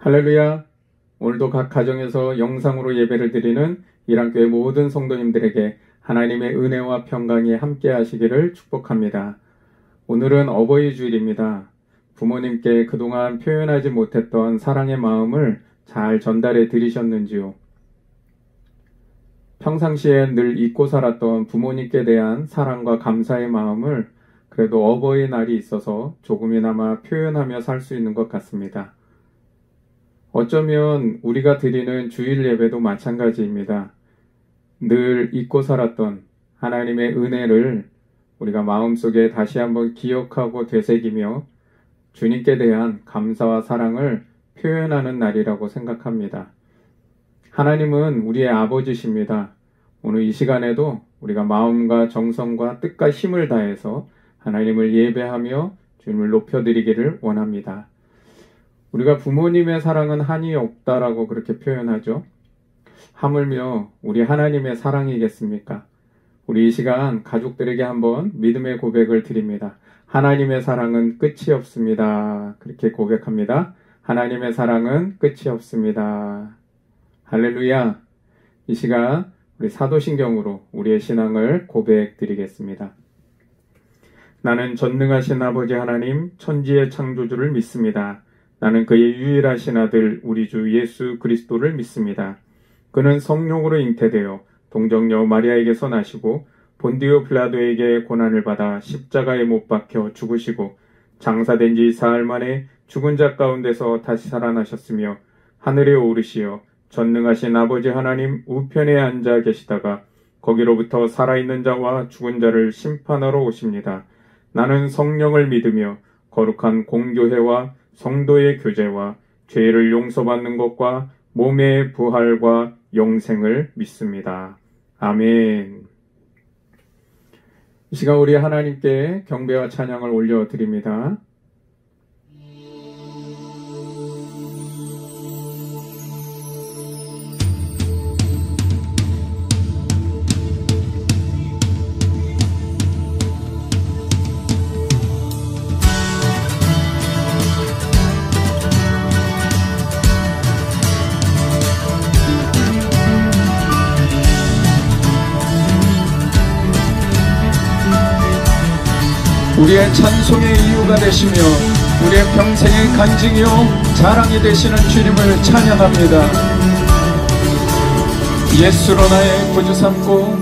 할렐루야! 오늘도 각 가정에서 영상으로 예배를 드리는 이랑교회 모든 성도님들에게 하나님의 은혜와 평강이 함께 하시기를 축복합니다. 오늘은 어버이 주일입니다. 부모님께 그동안 표현하지 못했던 사랑의 마음을 잘 전달해 드리셨는지요? 평상시에 늘 잊고 살았던 부모님께 대한 사랑과 감사의 마음을 그래도 어버이날이 있어서 조금이나마 표현하며 살 수 있는 것 같습니다. 어쩌면 우리가 드리는 주일 예배도 마찬가지입니다. 늘 잊고 살았던 하나님의 은혜를 우리가 마음속에 다시 한번 기억하고 되새기며 주님께 대한 감사와 사랑을 표현하는 날이라고 생각합니다. 하나님은 우리의 아버지십니다. 오늘 이 시간에도 우리가 마음과 정성과 뜻과 힘을 다해서 하나님을 예배하며 주님을 높여드리기를 원합니다. 우리가 부모님의 사랑은 한이 없다라고 그렇게 표현하죠. 하물며 우리 하나님의 사랑이겠습니까? 우리 이 시간 가족들에게 한번 믿음의 고백을 드립니다. 하나님의 사랑은 끝이 없습니다. 그렇게 고백합니다. 하나님의 사랑은 끝이 없습니다. 할렐루야! 이 시간 우리 사도신경으로 우리의 신앙을 고백 드리겠습니다. 나는 전능하신 아버지 하나님 천지의 창조주를 믿습니다. 나는 그의 유일하신 아들 우리 주 예수 그리스도를 믿습니다. 그는 성령으로 잉태되어 동정녀 마리아에게서 나시고 본디오 빌라도에게 고난을 받아 십자가에 못 박혀 죽으시고 장사된 지 사흘 만에 죽은 자 가운데서 다시 살아나셨으며 하늘에 오르시어 전능하신 아버지 하나님 우편에 앉아 계시다가 거기로부터 살아있는 자와 죽은 자를 심판하러 오십니다. 나는 성령을 믿으며 거룩한 공교회와 성도의 교제와 죄를 용서받는 것과 몸의 부활과 영생을 믿습니다. 아멘. 이 시간 우리 하나님께 경배와 찬양을 올려드립니다. 우리의 찬송의 이유가 되시며 우리의 평생의 간증이요 자랑이 되시는 주님을 찬양합니다. 예수로 나의 구주 삼고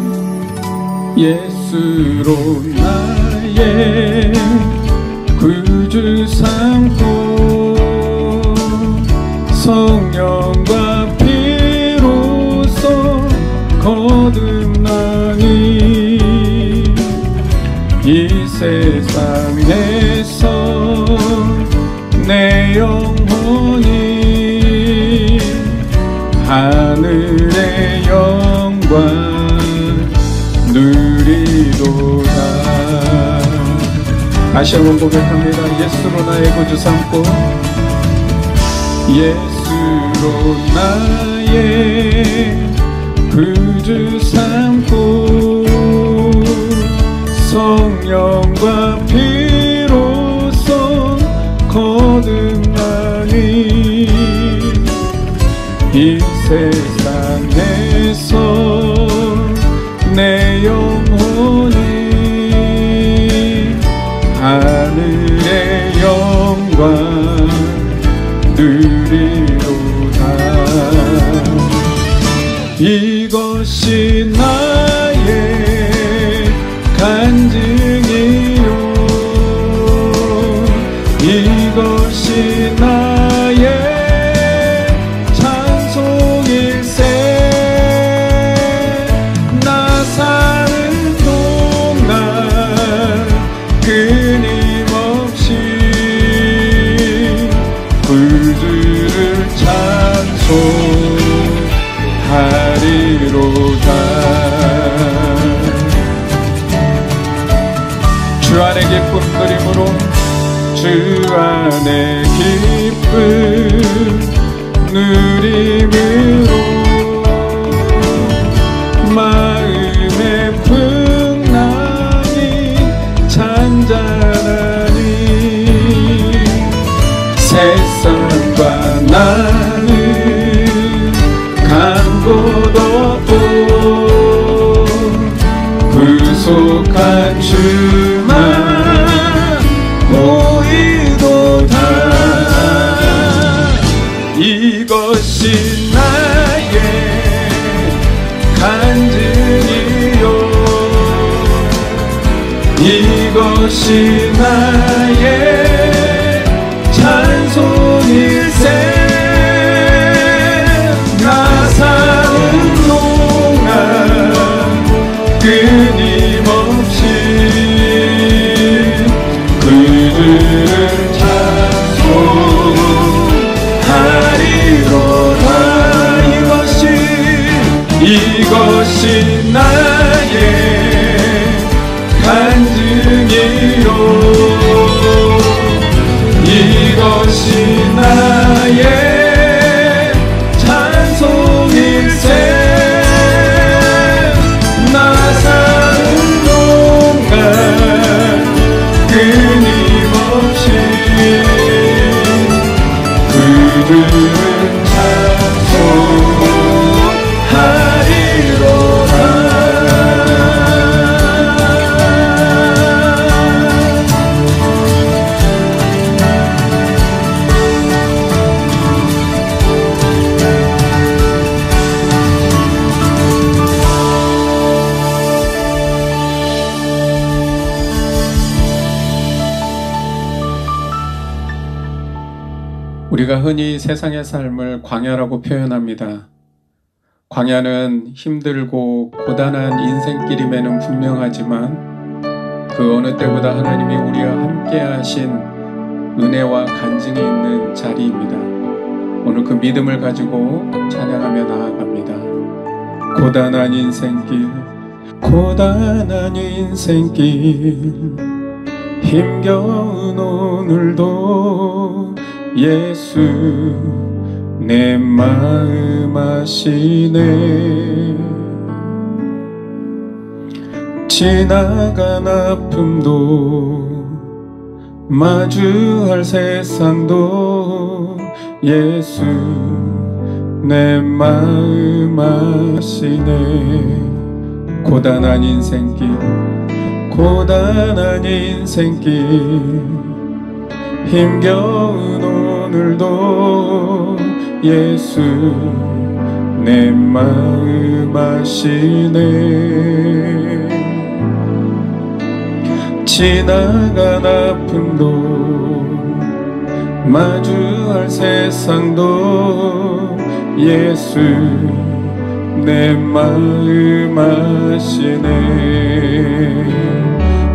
예수로 나의 구주 삼고 성령과 피로써 거듭나니 이 세상에서 내 영혼이 하늘의 영광 누리도다. 다시 한번 고백합니다. 예수로 나의 구주 삼고 예수로 나의 구주 삼고 성령과 피로써 거듭나니 이 세상에서 내 영혼이 하늘의 영광 누리도다. 이것이 나의 간증이요 이것이 나의 찬송일세. 나 사는 동안 끊임없이 구주를 찬송하리로다. 주 안의 기쁨 누림으로 주 안의 기쁨 누림으로 마음의 풍랑이 잔잔하니 세상과 나는 간 곳 없고 구속한 주만 보이도다. 이것이 나의 간증이요, 이것이 나의 찬송일세. 나 사는 동안 끊임없이 그들을 찬송하리로다. 이것이 나의 간증이요, 이것이 나의 찬송일세. 나 사는 동안 끊임없이 그들을 찬송하리로다. 우리가 흔히 세상의 삶을 광야라고 표현합니다. 광야는 힘들고 고단한 인생길임에는 분명하지만 그 어느 때보다 하나님이 우리와 함께 하신 은혜와 간증이 있는 자리입니다. 오늘 그 믿음을 가지고 찬양하며 나아갑니다. 고단한 인생길, 고단한 인생길, 힘겨운 오늘도 예수 내 마음 아시네. 지나간 아픔도 마주할 세상도 예수 내 마음 아시네. 고단한 인생길, 고단한 인생길, 힘겨운 오늘도 예수 내 마음 아시네. 지나간 아픔도 마주할 세상도 예수 내 마음 아시네.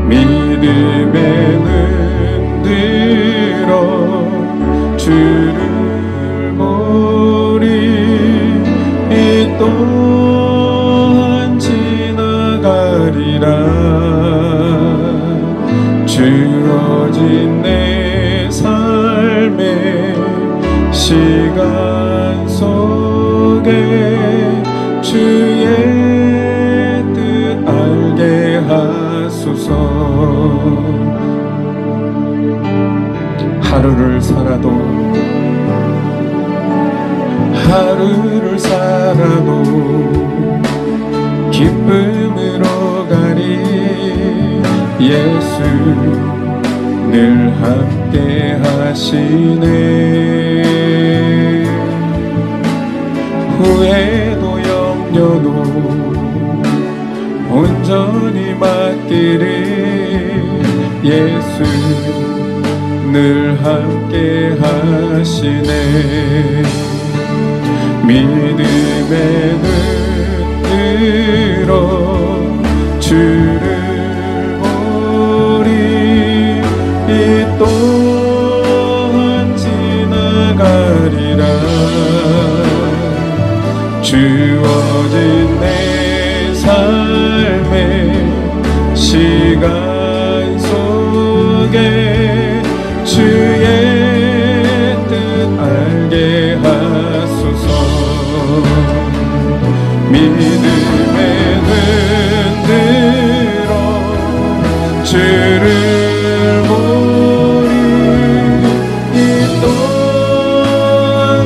믿음에는 들어 주를 보리. 이 또한 지나가리라. 주어진 내 삶의 시간 속에 주의 뜻 알게 하소서. 하루를 살아도 기쁨으로 가리. 예수 늘 함께 하시네. 후회도 염려도 온전히 맡기리. 예수 늘 함께 하시네. 믿음에 들어 주를 보리. 이 또한 지나가리라. 주어진 내 삶의 시간 속에 주의 뜻 알게 하소서. 믿음에는 들어 주를 보리. 이 또한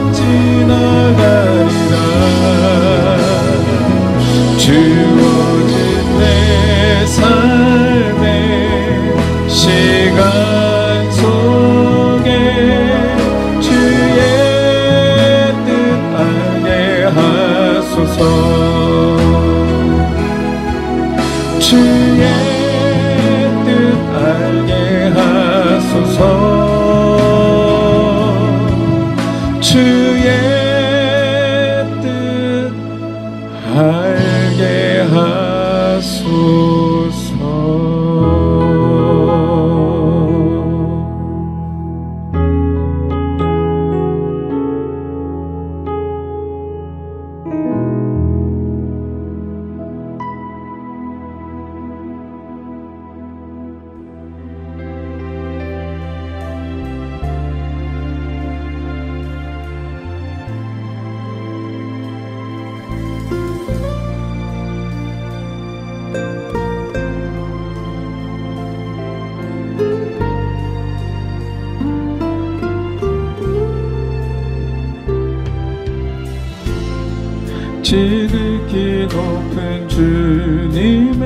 지극히 높은 주님의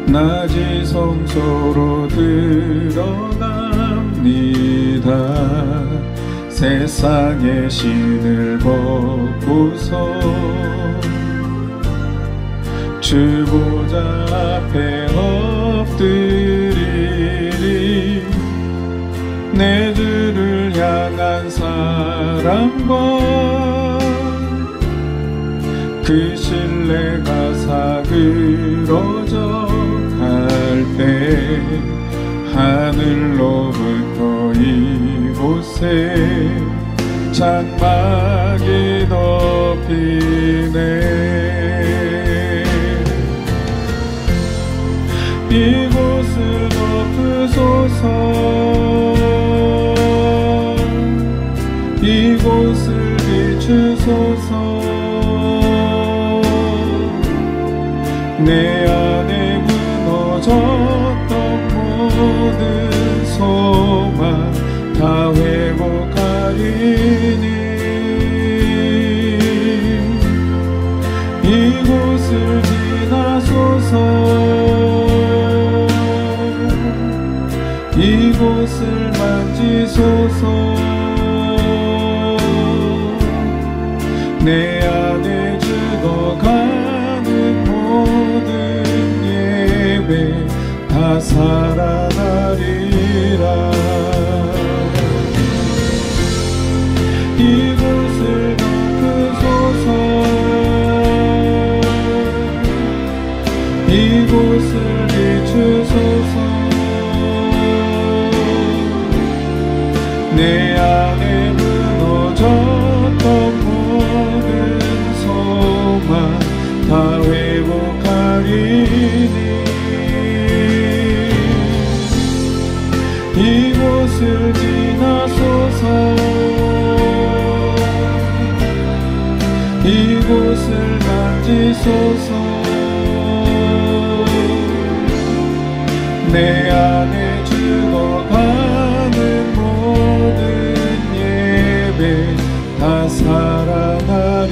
낮이 성소로 들어갑니다. 세상의 신을 벗고서 주 보좌 앞에 엎드리리. 내 주를 향한 사랑과 그 신뢰가 사그러져 갈 때 하늘로부터 이곳에 장막이 덮이네. 이곳을 덮으소서. 이곳을 비추소서. 내 안에 무너졌던 모든 소망 다 회복하리니. 이곳을 지나소서. 이곳을 만지소서. 내 안에 죽어가는 모든 예배 다 살아나리라. 이곳을 덮으소서. 이곳을 비추소서. 내 안에 무너졌던 모든 소망 다 회복하리니. 이곳을 지나소서. 이곳을 만지소서. 내 안에 죽어가는 모든 예배 다 살아나리라.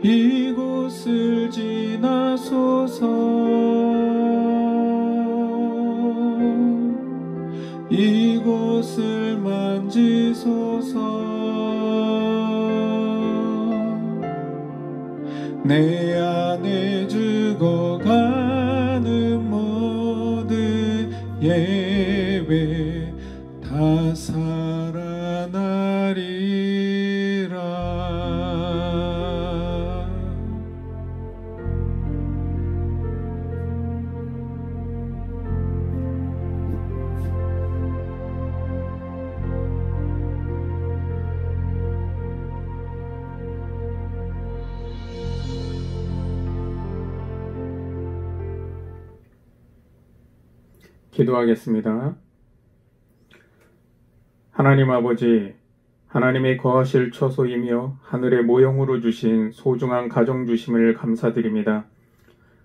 이곳을 지나소서. 이곳을 만지소서. 내 안에 죽어가는 모든 예배 다 살아나리라. 기도하겠습니다. 하나님 아버지, 하나님의 거하실 처소이며 하늘의 모형으로 주신 소중한 가정 주심을 감사드립니다.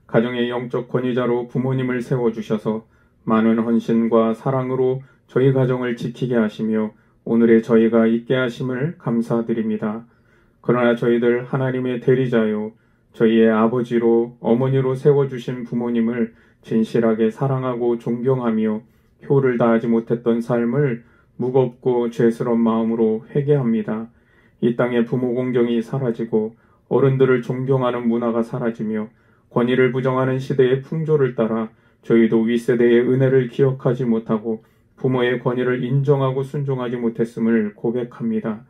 가정의 영적 권위자로 부모님을 세워주셔서 많은 헌신과 사랑으로 저희 가정을 지키게 하시며 오늘의 저희가 있게 하심을 감사드립니다. 그러나 저희들 하나님의 대리자요, 저희의 아버지로 어머니로 세워주신 부모님을 진실하게 사랑하고 존경하며 효를 다하지 못했던 삶을 무겁고 죄스러운 마음으로 회개합니다. 이 땅에 부모 공경이 사라지고 어른들을 존경하는 문화가 사라지며 권위를 부정하는 시대의 풍조를 따라 저희도 윗세대의 은혜를 기억하지 못하고 부모의 권위를 인정하고 순종하지 못했음을 고백합니다.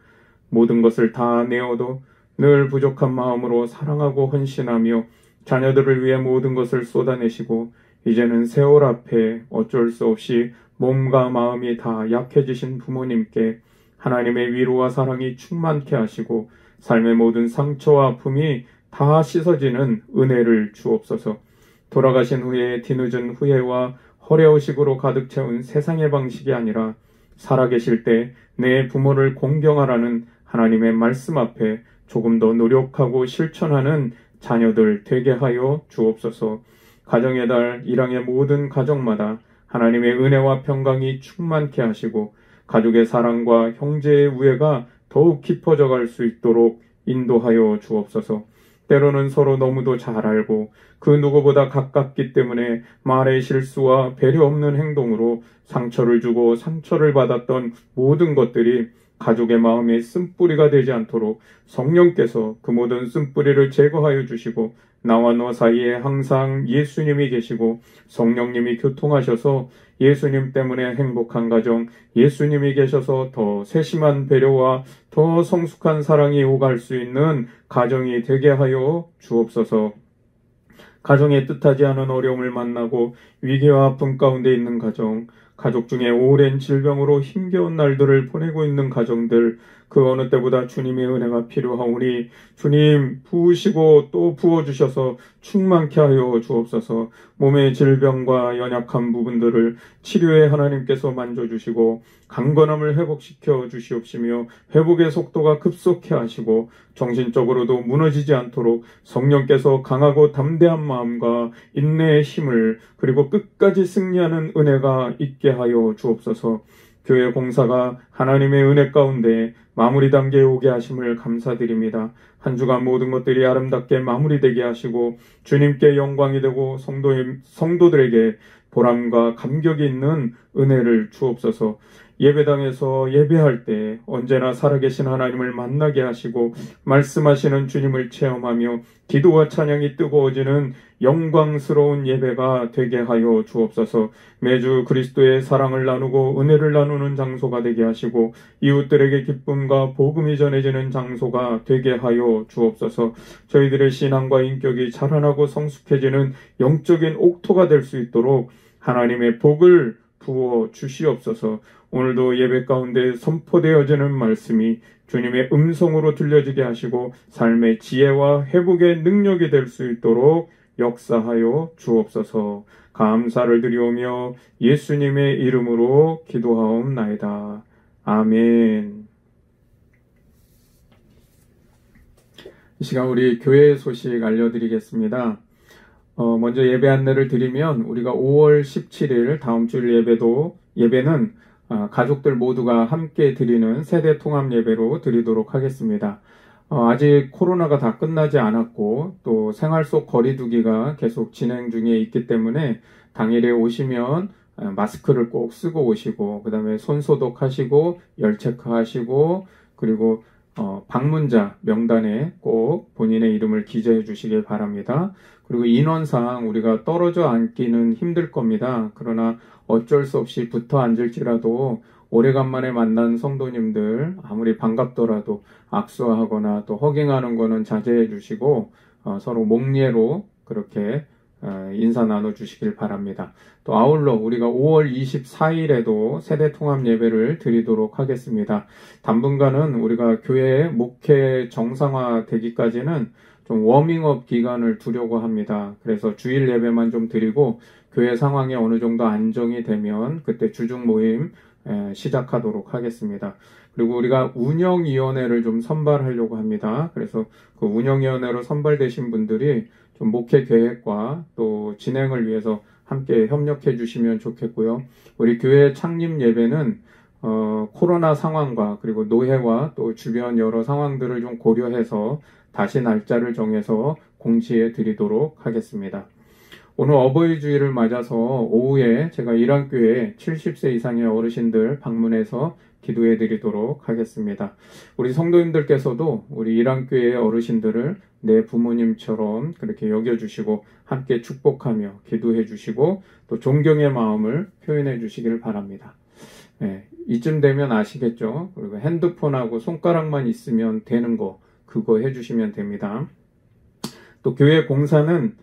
모든 것을 다 내어도 늘 부족한 마음으로 사랑하고 헌신하며 자녀들을 위해 모든 것을 쏟아내시고 이제는 세월 앞에 어쩔 수 없이 몸과 마음이 다 약해지신 부모님께 하나님의 위로와 사랑이 충만케 하시고 삶의 모든 상처와 아픔이 다 씻어지는 은혜를 주옵소서. 돌아가신 후에 뒤늦은 후회와 허례의식으로 가득 채운 세상의 방식이 아니라 살아계실 때 내 부모를 공경하라는 하나님의 말씀 앞에 조금 더 노력하고 실천하는 자녀들 되게 하여 주옵소서. 가정의 달 일항의 모든 가정마다 하나님의 은혜와 평강이 충만케 하시고 가족의 사랑과 형제의 우애가 더욱 깊어져 갈 수 있도록 인도하여 주옵소서. 때로는 서로 너무도 잘 알고 그 누구보다 가깝기 때문에 말의 실수와 배려 없는 행동으로 상처를 주고 상처를 받았던 모든 것들이 가족의 마음에 쓴뿌리가 되지 않도록 성령께서 그 모든 쓴뿌리를 제거하여 주시고 나와 너 사이에 항상 예수님이 계시고 성령님이 교통하셔서 예수님 때문에 행복한 가정, 예수님이 계셔서 더 세심한 배려와 더 성숙한 사랑이 오갈 수 있는 가정이 되게 하여 주옵소서. 가정에 뜻하지 않은 어려움을 만나고 위기와 아픔 가운데 있는 가정, 가족 중에 오랜 질병으로 힘겨운 날들을 보내고 있는 가정들, 그 어느 때보다 주님의 은혜가 필요하오니 주님 부으시고 또 부어주셔서 충만케 하여 주옵소서. 몸의 질병과 연약한 부분들을 치료에 하나님께서 만져주시고 강건함을 회복시켜 주시옵시며 회복의 속도가 급속해 하시고 정신적으로도 무너지지 않도록 성령께서 강하고 담대한 마음과 인내의 힘을 그리고 끝까지 승리하는 은혜가 있게 하여 주옵소서. 교회 공사가 하나님의 은혜 가운데 마무리 단계에 오게 하심을 감사드립니다. 한 주간 모든 것들이 아름답게 마무리되게 하시고 주님께 영광이 되고 성도들에게 보람과 감격이 있는 은혜를 주옵소서. 예배당에서 예배할 때 언제나 살아계신 하나님을 만나게 하시고 말씀하시는 주님을 체험하며 기도와 찬양이 뜨거워지는 영광스러운 예배가 되게 하여 주옵소서. 매주 그리스도의 사랑을 나누고 은혜를 나누는 장소가 되게 하시고 이웃들에게 기쁨과 복음이 전해지는 장소가 되게 하여 주옵소서. 저희들의 신앙과 인격이 자라나고 성숙해지는 영적인 옥토가 될 수 있도록 하나님의 복을 부어 주시옵소서. 오늘도 예배 가운데 선포되어지는 말씀이 주님의 음성으로 들려지게 하시고 삶의 지혜와 회복의 능력이 될 수 있도록 역사하여 주옵소서. 감사를 드리오며 예수님의 이름으로 기도하옵나이다. 아멘. 이 시간 우리 교회 소식 알려드리겠습니다. 먼저 예배 안내를 드리면 우리가 5월 17일 다음 주일 예배는 가족들 모두가 함께 드리는 세대 통합 예배로 드리도록 하겠습니다. 아직 코로나가 다 끝나지 않았고 또 생활 속 거리두기가 계속 진행 중에 있기 때문에 당일에 오시면 마스크를 꼭 쓰고 오시고 그 다음에 손 소독하시고 열 체크하시고 그리고 방문자 명단에 꼭 본인의 이름을 기재해 주시길 바랍니다. 그리고 인원상 우리가 떨어져 앉기는 힘들 겁니다. 그러나 어쩔 수 없이 붙어 앉을지라도 오래간만에 만난 성도님들 아무리 반갑더라도 악수하거나 또 허깅하는 거는 자제해 주시고 서로 목례로 그렇게 인사 나눠주시길 바랍니다. 또 아울러 우리가 5월 24일에도 세대통합 예배를 드리도록 하겠습니다. 당분간은 우리가 교회 목회 정상화 되기까지는 좀 워밍업 기간을 두려고 합니다. 그래서 주일 예배만 좀 드리고 교회 상황이 어느 정도 안정이 되면 그때 주중 모임 시작하도록 하겠습니다. 그리고 우리가 운영위원회를 좀 선발하려고 합니다. 그래서 그 운영위원회로 선발되신 분들이 좀 목회 계획과 또 진행을 위해서 함께 협력해 주시면 좋겠고요. 우리 교회 창립 예배는 코로나 상황과 그리고 노회와 또 주변 여러 상황들을 좀 고려해서 다시 날짜를 정해서 공지해 드리도록 하겠습니다. 오늘 어버이 주일을 맞아서 오후에 제가 일안교회 70세 이상의 어르신들 방문해서 기도해 드리도록 하겠습니다. 우리 성도님들께서도 우리 일안교회의 어르신들을 내 부모님처럼 그렇게 여겨주시고 함께 축복하며 기도해 주시고 또 존경의 마음을 표현해 주시길 바랍니다. 이쯤 되면 아시겠죠? 그리고 핸드폰하고 손가락만 있으면 되는 거 그거 해주시면 됩니다. 또 교회 공사는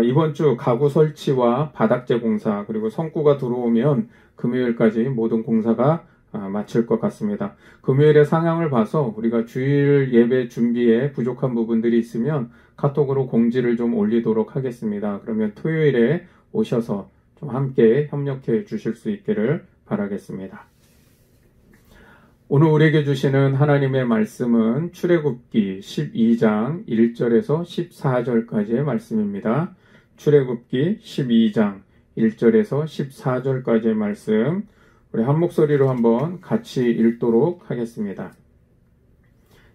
이번 주 가구 설치와 바닥재 공사 그리고 성구가 들어오면 금요일까지 모든 공사가 마칠 것 같습니다. 금요일의 상황을 봐서 우리가 주일 예배 준비에 부족한 부분들이 있으면 카톡으로 공지를 좀 올리도록 하겠습니다. 그러면 토요일에 오셔서 좀 함께 협력해 주실 수 있기를 바라겠습니다. 오늘 우리에게 주시는 하나님의 말씀은 출애굽기 12장 1절에서 14절까지의 말씀입니다. 출애굽기 12장 1절에서 14절까지의 말씀 우리 한 목소리로 한번 같이 읽도록 하겠습니다.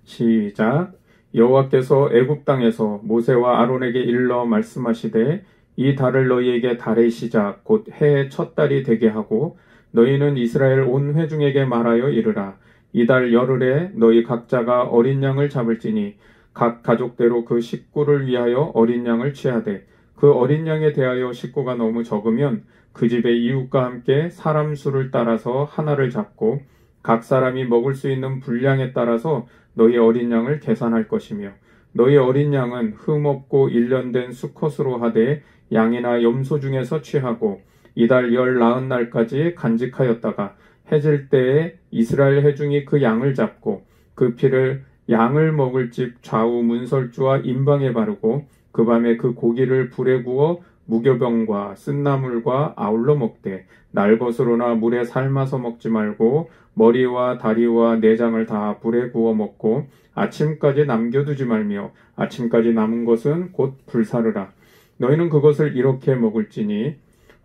시작. 여호와께서 애굽 땅에서 모세와 아론에게 일러 말씀하시되 이 달을 너희에게 달의 시작 곧 해의 첫 달이 되게 하고 너희는 이스라엘 온 회중에게 말하여 이르라. 이 달 열흘에 너희 각자가 어린 양을 잡을지니 각 가족대로 그 식구를 위하여 어린 양을 취하되 그 어린 양에 대하여 식구가 너무 적으면 그 집의 이웃과 함께 사람 수를 따라서 하나를 잡고 각 사람이 먹을 수 있는 분량에 따라서 너희 어린 양을 계산할 것이며 너희 어린 양은 흠없고 일련된 수컷으로 하되 양이나 염소 중에서 취하고 이달 열 나흔 날까지 간직하였다가 해질 때에 이스라엘 회중이 그 양을 잡고 그 피를 양을 먹을 집 좌우 문설주와 임방에 바르고 그 밤에 그 고기를 불에 구워 무교병과 쓴나물과 아울러 먹되 날것으로나 물에 삶아서 먹지 말고 머리와 다리와 내장을 다 불에 구워 먹고 아침까지 남겨두지 말며 아침까지 남은 것은 곧 불사르라. 너희는 그것을 이렇게 먹을지니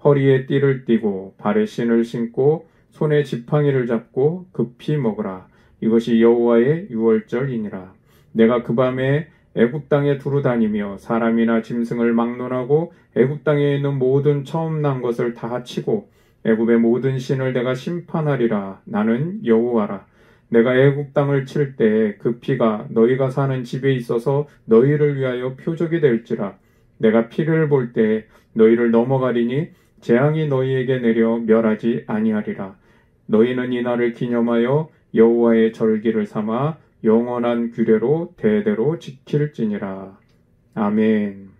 허리에 띠를 띠고 발에 신을 신고 손에 지팡이를 잡고 급히 먹으라. 이것이 여호와의 유월절이니라. 내가 그 밤에 애굽 땅에 두루 다니며 사람이나 짐승을 막론하고 애굽 땅에 있는 모든 처음 난 것을 다 치고 애굽의 모든 신을 내가 심판하리라. 나는 여호와라. 내가 애굽 땅을 칠 때 그 피가 너희가 사는 집에 있어서 너희를 위하여 표적이 될지라. 내가 피를 볼 때 너희를 넘어가리니 재앙이 너희에게 내려 멸하지 아니하리라. 너희는 이 날을 기념하여 여호와의 절기를 삼아 영원한 규례로 대대로 지킬지니라. 아멘.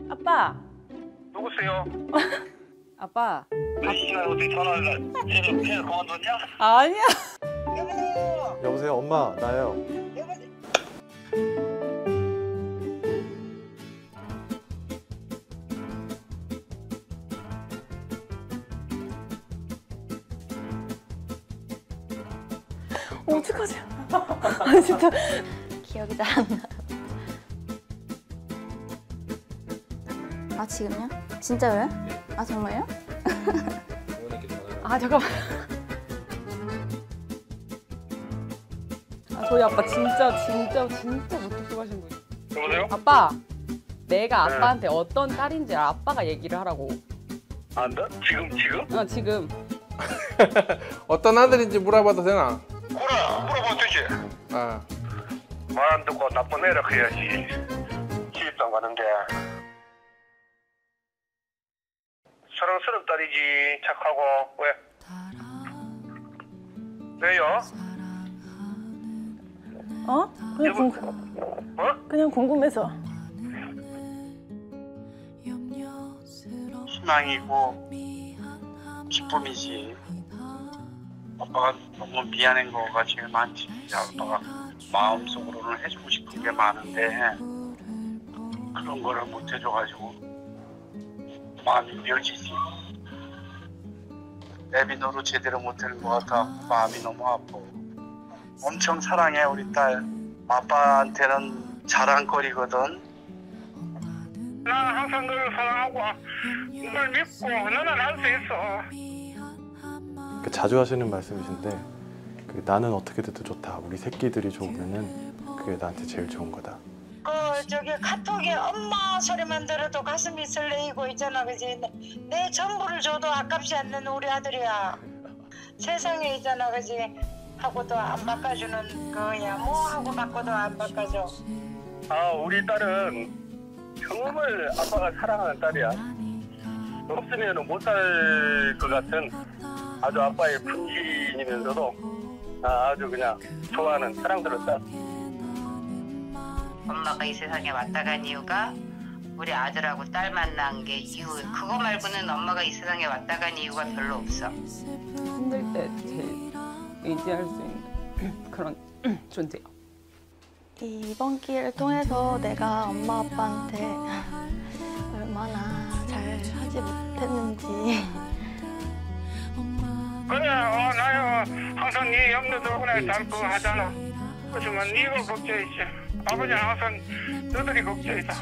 아빠. 누구세요? 아빠. 이 시간에 어떻게 전화를 해서 그만뒀냐? 아니야. 여보세요, 엄마, 나예요. 어떡하지? 아니 진짜 기억이 잘 안 나. 아 지금요? 진짜로요? 아 정말요? 아 잠깐만. 아 저희 아빠 진짜 못해서 하신 분이에요. 여보세요? 아빠, 내가 아빠한테 어떤 딸인지 아빠가 얘기를 하라고. 안다? 지금? 지금. 어떤 아들인지 물어봐도 되나? 그래, 물어보면 되지. 아, 말 안 듣고 나쁜 애라 해야지. 시집도 안 가는데. 사랑스러운 딸이지. 착하고. 왜? 왜요? 그냥 궁금해서. 희망이고 기쁨이지. 아빠가 너무 미안한 거가 제일 많지. 아빠가 마음속으로는 해주고 싶은 게 많은데 그런 거를 못 해줘가지고 마음이 미어지지. 애비 노릇 제대로 못하는 것 같아. 마음이 너무 아파. 엄청 사랑해 우리 딸. 아빠한테는 자랑거리거든. 난 항상 너를 사랑하고 널 믿고 너는 할 수 있어. 자주 하시는 말씀이신데 나는 어떻게 돼도 좋다. 우리 새끼들이 좋으면은 그게 나한테 제일 좋은 거다. 저기 카톡에 엄마 소리만 들어도 가슴이 설레이고 있잖아, 그지? 내 전부를 줘도 아깝지 않는 우리 아들이야. 세상에 있잖아, 그지? 하고도 안 바꿔주는 거야. 뭐 하고 바꿔도 안 바꿔줘. 아, 우리 딸은 정말 아빠가 사랑하는 딸이야. 없으면 못 살 것 같은 아주 아빠의 품질이면서도 아주 그냥 좋아하는 사랑스러운 딸. 엄마가 이 세상에 왔다 간 이유가 우리 아들하고 딸 만난 게 이유. 그거 말고는 엄마가 이 세상에 왔다 간 이유가 별로 없어. 힘들 때 제일 의지할 수 있는 그런 존재요. 이번 기회를 통해서 내가 엄마 아빠한테 얼마나 잘 하지 못했는지. 그래, 나요 항상 네 염려도 그래 잘 하잖아. 하지만 네가 걱정이지. 아버지는 항상 너들이 걱정이다.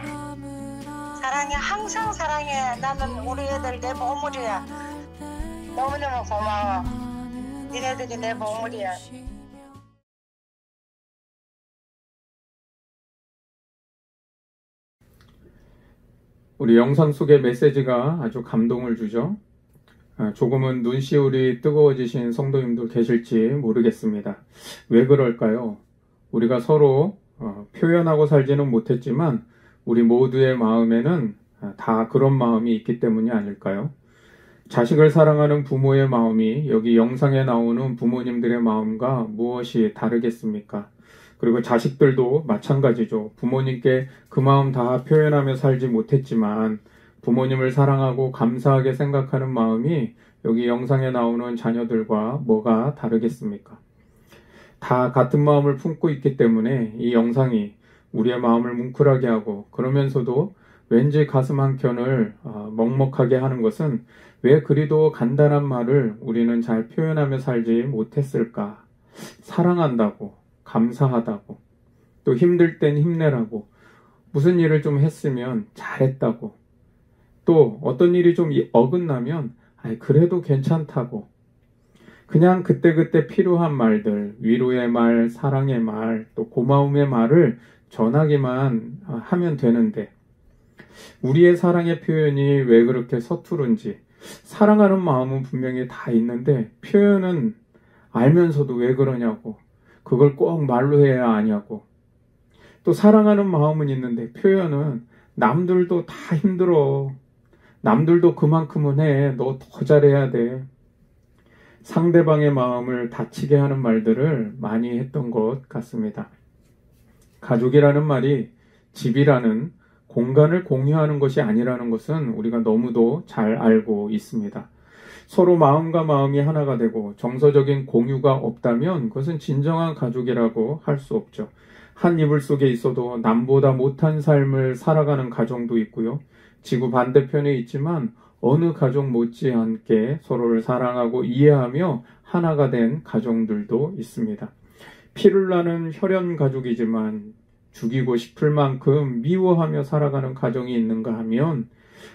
사랑해, 항상 사랑해. 나는 우리 애들 내 보물이야. 너무너무 고마워. 니네들이 내 보물이야. 우리 영상 속의 메시지가 아주 감동을 주죠. 조금은 눈시울이 뜨거워지신 성도님도 계실지 모르겠습니다. 왜 그럴까요? 우리가 서로 표현하고 살지는 못했지만 우리 모두의 마음에는 다 그런 마음이 있기 때문이 아닐까요? 자식을 사랑하는 부모의 마음이 여기 영상에 나오는 부모님들의 마음과 무엇이 다르겠습니까? 그리고 자식들도 마찬가지죠. 부모님께 그 마음 다 표현하며 살지 못했지만 부모님을 사랑하고 감사하게 생각하는 마음이 여기 영상에 나오는 자녀들과 뭐가 다르겠습니까? 다 같은 마음을 품고 있기 때문에 이 영상이 우리의 마음을 뭉클하게 하고 그러면서도 왠지 가슴 한켠을 먹먹하게 하는 것은 왜 그리도 간단한 말을 우리는 잘 표현하며 살지 못했을까? 사랑한다고, 감사하다고, 또 힘들 땐 힘내라고, 무슨 일을 좀 했으면 잘했다고, 또 어떤 일이 좀 어긋나면 그래도 괜찮다고, 그냥 그때그때 필요한 말들, 위로의 말, 사랑의 말, 또 고마움의 말을 전하기만 하면 되는데 우리의 사랑의 표현이 왜 그렇게 서투른지, 사랑하는 마음은 분명히 다 있는데 표현은 알면서도 왜 그러냐고, 그걸 꼭 말로 해야 아냐고, 또 사랑하는 마음은 있는데 표현은 남들도 다 힘들어, 남들도 그만큼은 해, 너 더 잘해야 돼, 상대방의 마음을 다치게 하는 말들을 많이 했던 것 같습니다. 가족이라는 말이 집이라는 공간을 공유하는 것이 아니라는 것은 우리가 너무도 잘 알고 있습니다. 서로 마음과 마음이 하나가 되고 정서적인 공유가 없다면 그것은 진정한 가족이라고 할 수 없죠. 한 이불 속에 있어도 남보다 못한 삶을 살아가는 가정도 있고요. 지구 반대편에 있지만 어느 가족 못지않게 서로를 사랑하고 이해하며 하나가 된 가정들도 있습니다. 피를 나는 혈연 가족이지만 죽이고 싶을 만큼 미워하며 살아가는 가정이 있는가 하면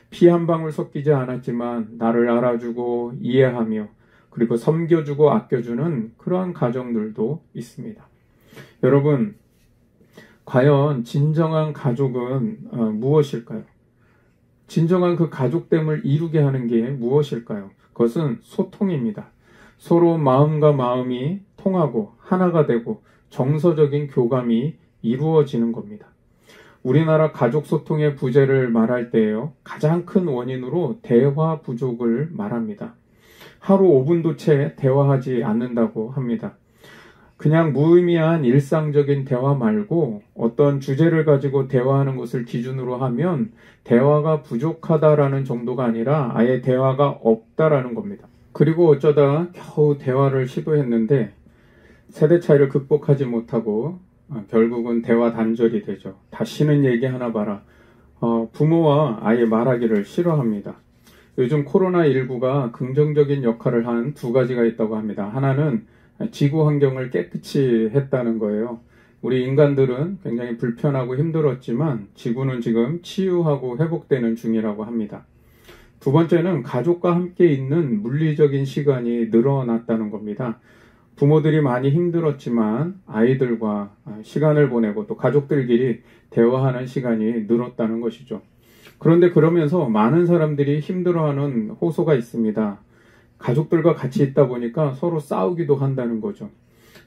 피 한 방울 섞이지 않았지만 나를 알아주고 이해하며 그리고 섬겨주고 아껴주는 그러한 가정들도 있습니다. 여러분, 과연 진정한 가족은 무엇일까요? 진정한 그 가족됨을 이루게 하는 게 무엇일까요? 그것은 소통입니다. 서로 마음과 마음이 통하고 하나가 되고 정서적인 교감이 이루어지는 겁니다. 우리나라 가족 소통의 부재를 말할 때에요, 가장 큰 원인으로 대화 부족을 말합니다. 하루 5분도 채 대화하지 않는다고 합니다. 그냥 무의미한 일상적인 대화 말고 어떤 주제를 가지고 대화하는 것을 기준으로 하면 대화가 부족하다라는 정도가 아니라 아예 대화가 없다라는 겁니다. 그리고 어쩌다 겨우 대화를 시도했는데 세대 차이를 극복하지 못하고 결국은 대화 단절이 되죠. 다시는 얘기하나 봐라. 부모와 아예 말하기를 싫어합니다. 요즘 코로나19가 긍정적인 역할을 한 두 가지가 있다고 합니다. 하나는 지구 환경을 깨끗이 했다는 거예요. 우리 인간들은 굉장히 불편하고 힘들었지만 지구는 지금 치유하고 회복되는 중이라고 합니다. 두 번째는 가족과 함께 있는 물리적인 시간이 늘어났다는 겁니다. 부모들이 많이 힘들었지만 아이들과 시간을 보내고 또 가족들끼리 대화하는 시간이 늘었다는 것이죠. 그런데 그러면서 많은 사람들이 힘들어하는 호소가 있습니다. 가족들과 같이 있다 보니까 서로 싸우기도 한다는 거죠.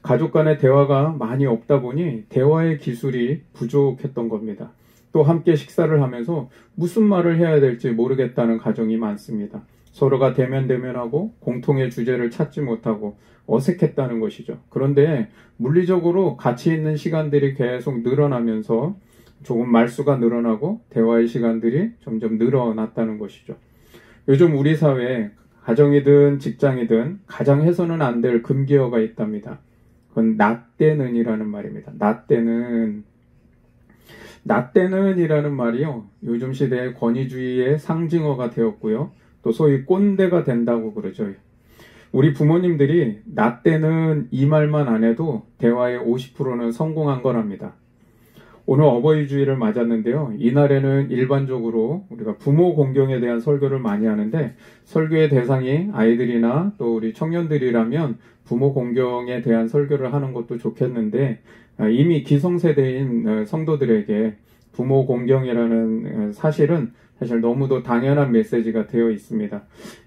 가족 간의 대화가 많이 없다 보니 대화의 기술이 부족했던 겁니다. 또 함께 식사를 하면서 무슨 말을 해야 될지 모르겠다는 가정이 많습니다. 서로가 대면대면하고 공통의 주제를 찾지 못하고 어색했다는 것이죠. 그런데 물리적으로 같이 있는 시간들이 계속 늘어나면서 조금 말수가 늘어나고 대화의 시간들이 점점 늘어났다는 것이죠. 요즘 우리 사회에 가정이든 직장이든 가장 해서는 안 될 금기어가 있답니다. 그건 나 때는 이라는 말입니다. 나 때는 이라는 말이요, 요즘 시대의 권위주의의 상징어가 되었고요. 또 소위 꼰대가 된다고 그러죠. 우리 부모님들이 나 때는 이 말만 안 해도 대화의 50%는 성공한 거랍니다. 오늘 어버이주일을 맞았는데요. 이날에는 일반적으로 우리가 부모 공경에 대한 설교를 많이 하는데 설교의 대상이 아이들이나 또 우리 청년들이라면 부모 공경에 대한 설교를 하는 것도 좋겠는데 이미 기성세대인 성도들에게 부모 공경이라는 사실은 사실 너무도 당연한 메시지가 되어 있습니다.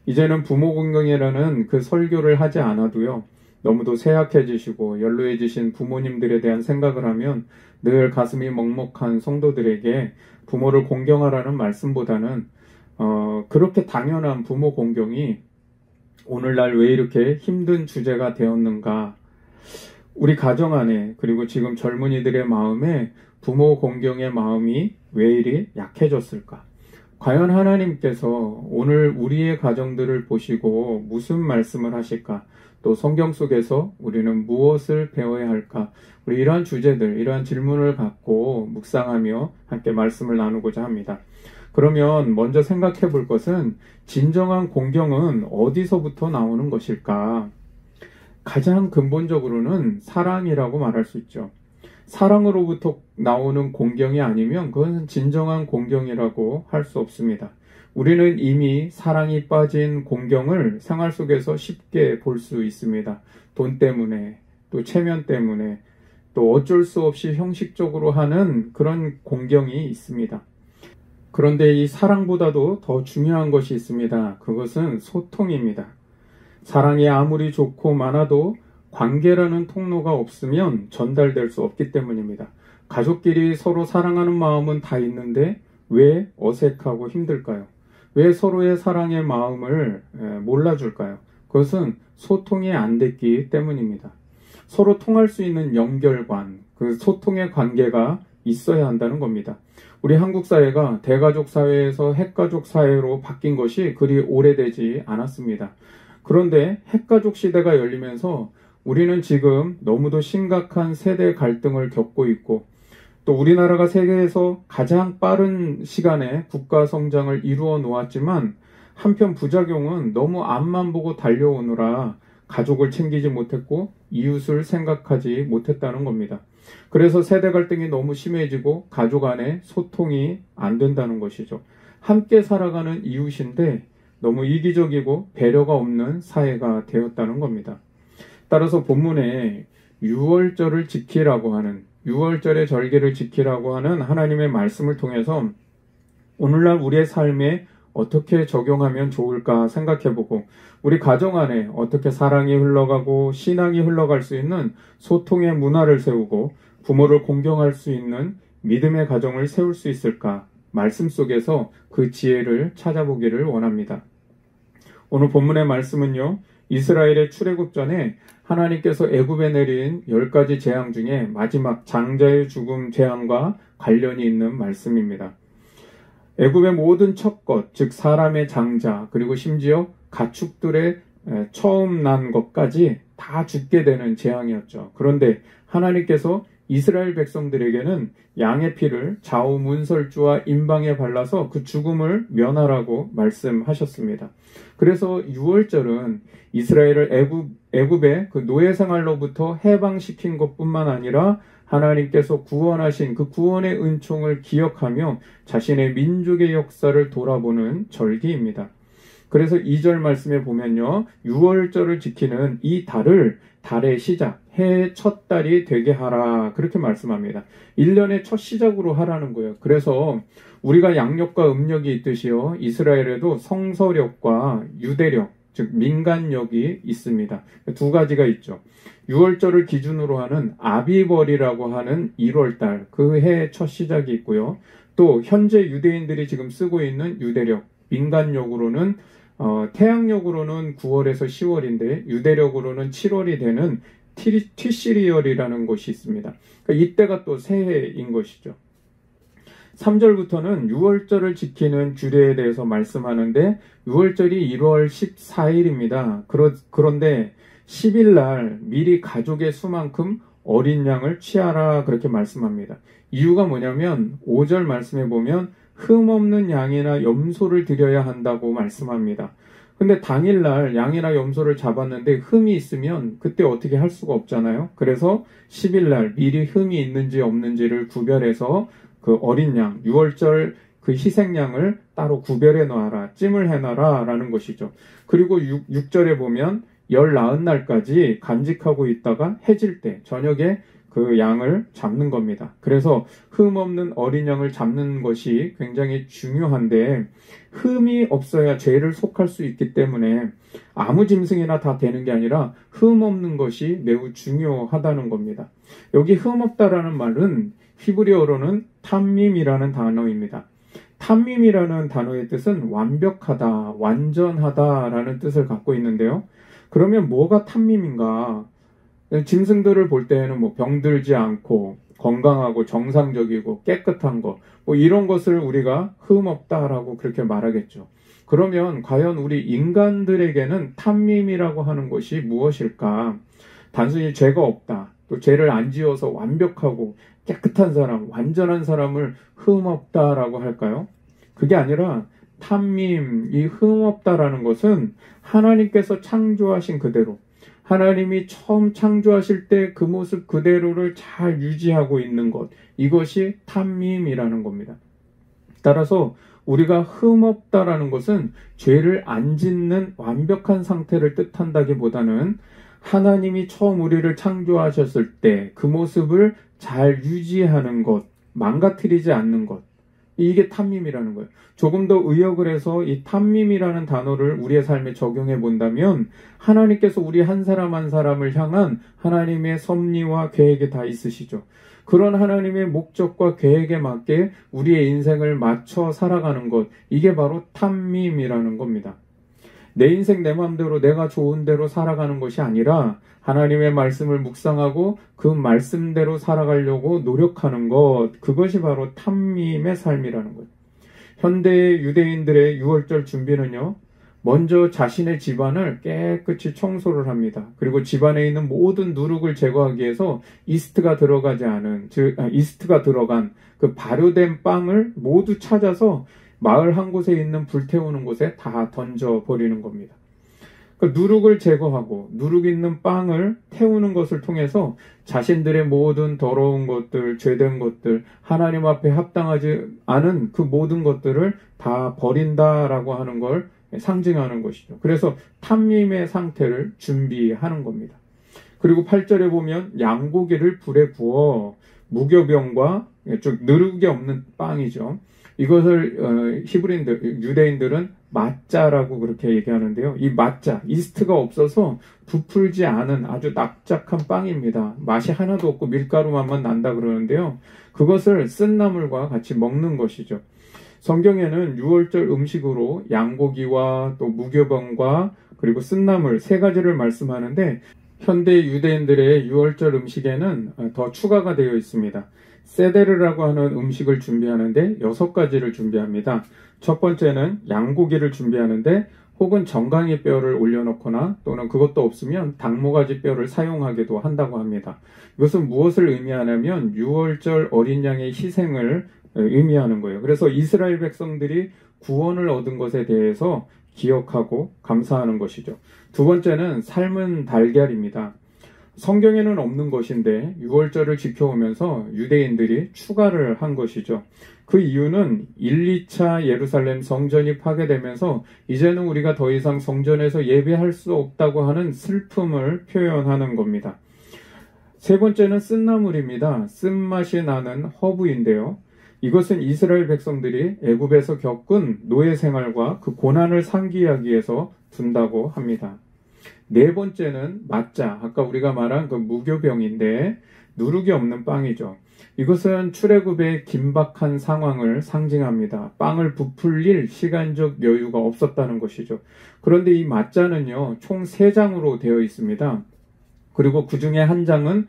이제는 부모 공경이라는 그 설교를 하지 않아도요. 너무도 세약해지시고 연로해지신 부모님들에 대한 생각을 하면 늘 가슴이 먹먹한 성도들에게 부모를 공경하라는 말씀보다는 그렇게 당연한 부모 공경이 오늘날 왜 이렇게 힘든 주제가 되었는가. 우리 가정 안에 그리고 지금 젊은이들의 마음에 부모 공경의 마음이 왜 이리 약해졌을까? 과연 하나님께서 오늘 우리의 가정들을 보시고 무슨 말씀을 하실까? 또 성경 속에서 우리는 무엇을 배워야 할까? 우리 이러한 주제들, 이러한 질문을 갖고 묵상하며 함께 말씀을 나누고자 합니다. 그러면 먼저 생각해 볼 것은 진정한 공경은 어디서부터 나오는 것일까? 가장 근본적으로는 사랑이라고 말할 수 있죠. 사랑으로부터 나오는 공경이 아니면 그것은 진정한 공경이라고 할 수 없습니다. 우리는 이미 사랑이 빠진 공경을 생활 속에서 쉽게 볼 수 있습니다. 돈 때문에, 또 체면 때문에, 또 어쩔 수 없이 형식적으로 하는 그런 공경이 있습니다. 그런데 이 사랑보다도 더 중요한 것이 있습니다. 그것은 소통입니다. 사랑이 아무리 좋고 많아도 관계라는 통로가 없으면 전달될 수 없기 때문입니다. 가족끼리 서로 사랑하는 마음은 다 있는데 왜 어색하고 힘들까요? 왜 서로의 사랑의 마음을 몰라줄까요? 그것은 소통이 안 됐기 때문입니다. 서로 통할 수 있는 연결관, 그 소통의 관계가 있어야 한다는 겁니다. 우리 한국 사회가 대가족 사회에서 핵가족 사회로 바뀐 것이 그리 오래되지 않았습니다. 그런데 핵가족 시대가 열리면서 우리는 지금 너무도 심각한 세대 갈등을 겪고 있고 또 우리나라가 세계에서 가장 빠른 시간에 국가 성장을 이루어 놓았지만 한편 부작용은 너무 앞만 보고 달려오느라 가족을 챙기지 못했고 이웃을 생각하지 못했다는 겁니다. 그래서 세대 갈등이 너무 심해지고 가족 안에 소통이 안 된다는 것이죠. 함께 살아가는 이웃인데 너무 이기적이고 배려가 없는 사회가 되었다는 겁니다. 따라서 본문에 유월절을 지키라고 하는, 유월절의 절기를 지키라고 하는 하나님의 말씀을 통해서 오늘날 우리의 삶에 어떻게 적용하면 좋을까 생각해보고 우리 가정 안에 어떻게 사랑이 흘러가고 신앙이 흘러갈 수 있는 소통의 문화를 세우고 부모를 공경할 수 있는 믿음의 가정을 세울 수 있을까? 말씀 속에서 그 지혜를 찾아보기를 원합니다. 오늘 본문의 말씀은요. 이스라엘의 출애굽 전에 하나님께서 애굽에 내린 10가지 재앙 중에 마지막 장자의 죽음 재앙과 관련이 있는 말씀입니다. 애굽의 모든 첫 것, 즉 사람의 장자, 그리고 심지어 가축들의 처음 난 것까지 다 죽게 되는 재앙이었죠. 그런데 하나님께서 이스라엘 백성들에게는 양의 피를 좌우 문설주와 임방에 발라서 그 죽음을 면하라고 말씀하셨습니다. 그래서 유월절은 이스라엘을 애굽의 그 노예 생활로부터 해방시킨 것뿐만 아니라 하나님께서 구원하신 그 구원의 은총을 기억하며 자신의 민족의 역사를 돌아보는 절기입니다. 그래서 2절 말씀에 보면요. 유월절을 지키는 이 달을 달의 시작, 해의 첫 달이 되게 하라. 그렇게 말씀합니다. 1년의 첫 시작으로 하라는 거예요. 그래서 우리가 양력과 음력이 있듯이요. 이스라엘에도 성서력과 유대력, 즉 민간력이 있습니다. 두 가지가 있죠. 6월절을 기준으로 하는 아비벌이라고 하는 1월달, 그 해의 첫 시작이 있고요. 또 현재 유대인들이 지금 쓰고 있는 유대력, 민간력으로는 태양력으로는 9월에서 10월인데 유대력으로는 7월이 되는 티시리얼이라는 것이 있습니다. 그러니까 이때가 또 새해인 것이죠. 3절부터는 6월절을 지키는 규례에 대해서 말씀하는데 6월절이 1월 14일입니다. 그런데 10일 날 미리 가족의 수만큼 어린 양을 취하라 그렇게 말씀합니다. 이유가 뭐냐면 5절 말씀에 보면 흠없는 양이나 염소를 드려야 한다고 말씀합니다. 근데 당일날 양이나 염소를 잡았는데 흠이 있으면 그때 어떻게 할 수가 없잖아요. 그래서 10일날 미리 흠이 있는지 없는지를 구별해서 그 어린 양, 6월절 그 희생양을 따로 구별해 놔라, 찜을 해놔라 라는 것이죠. 그리고 6절에 보면 열 나은 날까지 간직하고 있다가 해질 때 저녁에 그 양을 잡는 겁니다. 그래서 흠 없는 어린 양을 잡는 것이 굉장히 중요한데 흠이 없어야 죄를 속할 수 있기 때문에 아무 짐승이나 다 되는 게 아니라 흠 없는 것이 매우 중요하다는 겁니다. 여기 흠 없다라는 말은 히브리어로는 탐밈이라는 단어입니다. 탐밈이라는 단어의 뜻은 완벽하다, 완전하다라는 뜻을 갖고 있는데요. 그러면 뭐가 탐밈인가? 짐승들을 볼 때에는 뭐 병들지 않고 건강하고 정상적이고 깨끗한 거, 뭐 이런 것을 우리가 흠 없다라고 그렇게 말하겠죠. 그러면 과연 우리 인간들에게는 탐밈이라고 하는 것이 무엇일까? 단순히 죄가 없다, 또 죄를 안 지어서 완벽하고 깨끗한 사람, 완전한 사람을 흠 없다라고 할까요? 그게 아니라 탐밈, 이 흠 없다라는 것은 하나님께서 창조하신 그대로, 하나님이 처음 창조하실 때 그 모습 그대로를 잘 유지하고 있는 것, 이것이 탐밈이라는 겁니다. 따라서 우리가 흠 없다라는 것은 죄를 안 짓는 완벽한 상태를 뜻한다기보다는 하나님이 처음 우리를 창조하셨을 때 그 모습을 잘 유지하는 것, 망가뜨리지 않는 것, 이게 탐밈이라는 거예요. 조금 더 의역을 해서 이 탐밈이라는 단어를 우리의 삶에 적용해 본다면 하나님께서 우리 한 사람 한 사람을 향한 하나님의 섭리와 계획이 다 있으시죠. 그런 하나님의 목적과 계획에 맞게 우리의 인생을 맞춰 살아가는 것, 이게 바로 탐밈이라는 겁니다. 내 인생 내 마음대로 내가 좋은 대로 살아가는 것이 아니라 하나님의 말씀을 묵상하고 그 말씀대로 살아가려고 노력하는 것, 그것이 바로 탐밈의 삶이라는 거예요. 현대 유대인들의 6월절 준비는요, 먼저 자신의 집안을 깨끗이 청소를 합니다. 그리고 집안에 있는 모든 누룩을 제거하기 위해서 이스트가 들어간 그 발효된 빵을 모두 찾아서 마을 한 곳에 있는 불태우는 곳에 다 던져버리는 겁니다. 그러니까 누룩을 제거하고 누룩 있는 빵을 태우는 것을 통해서 자신들의 모든 더러운 것들, 죄된 것들, 하나님 앞에 합당하지 않은 그 모든 것들을 다 버린다라고 하는 걸 상징하는 것이죠. 그래서 탐밈의 상태를 준비하는 겁니다. 그리고 8절에 보면 양고기를 불에 구워 무교병과 좀 누룩이 없는 빵이죠. 이것을 유대인들은 마짜라고 그렇게 얘기하는데요. 이 마짜, 이스트가 없어서 부풀지 않은 아주 납작한 빵입니다. 맛이 하나도 없고 밀가루맛만 난다 그러는데요. 그것을 쓴나물과 같이 먹는 것이죠. 성경에는 6월절 음식으로 양고기와 또 무교병과 그리고 쓴나물 세 가지를 말씀하는데 현대 유대인들의 6월절 음식에는 더 추가가 되어 있습니다. 세데르라고 하는 음식을 준비하는데 6가지를 준비합니다. 첫 번째는 양고기를 준비하는데 혹은 정강이 뼈를 올려놓거나 또는 그것도 없으면 닭모가지 뼈를 사용하기도 한다고 합니다. 이것은 무엇을 의미하냐면 6월절 어린 양의 희생을 의미하는 거예요. 그래서 이스라엘 백성들이 구원을 얻은 것에 대해서 기억하고 감사하는 것이죠. 두 번째는 삶은 달걀입니다. 성경에는 없는 것인데 6월절을 지켜오면서 유대인들이 추가를 한 것이죠. 그 이유는 1, 2차 예루살렘 성전이 파괴되면서 이제는 우리가 더 이상 성전에서 예배할 수 없다고 하는 슬픔을 표현하는 겁니다. 세 번째는 쓴나물입니다. 쓴맛이 나는 허브인데요. 이것은 이스라엘 백성들이 애굽에서 겪은 노예 생활과 그 고난을 상기하기 위해서 둔다고 합니다. 네 번째는 마짜, 아까 우리가 말한 그 무교병인데 누룩이 없는 빵이죠. 이것은 출애굽의 긴박한 상황을 상징합니다. 빵을 부풀릴 시간적 여유가 없었다는 것이죠. 그런데 이 마짜는요, 총 3장으로 되어 있습니다. 그리고 그 중에 한 장은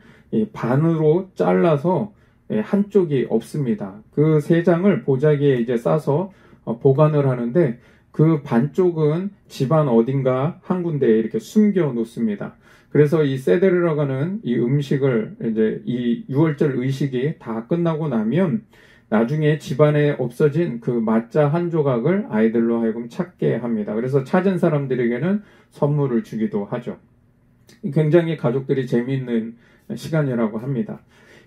반으로 잘라서 한쪽이 없습니다. 그 3장을 보자기에 이제 싸서 보관을 하는데 그 반쪽은 집안 어딘가 한 군데에 이렇게 숨겨 놓습니다. 그래서 이 세데르라고 하는 이 음식을 이제 이 6월절 의식이 다 끝나고 나면 나중에 집안에 없어진 그 맞자 한 조각을 아이들로 하여금 찾게 합니다. 그래서 찾은 사람들에게는 선물을 주기도 하죠. 굉장히 가족들이 재미있는 시간이라고 합니다.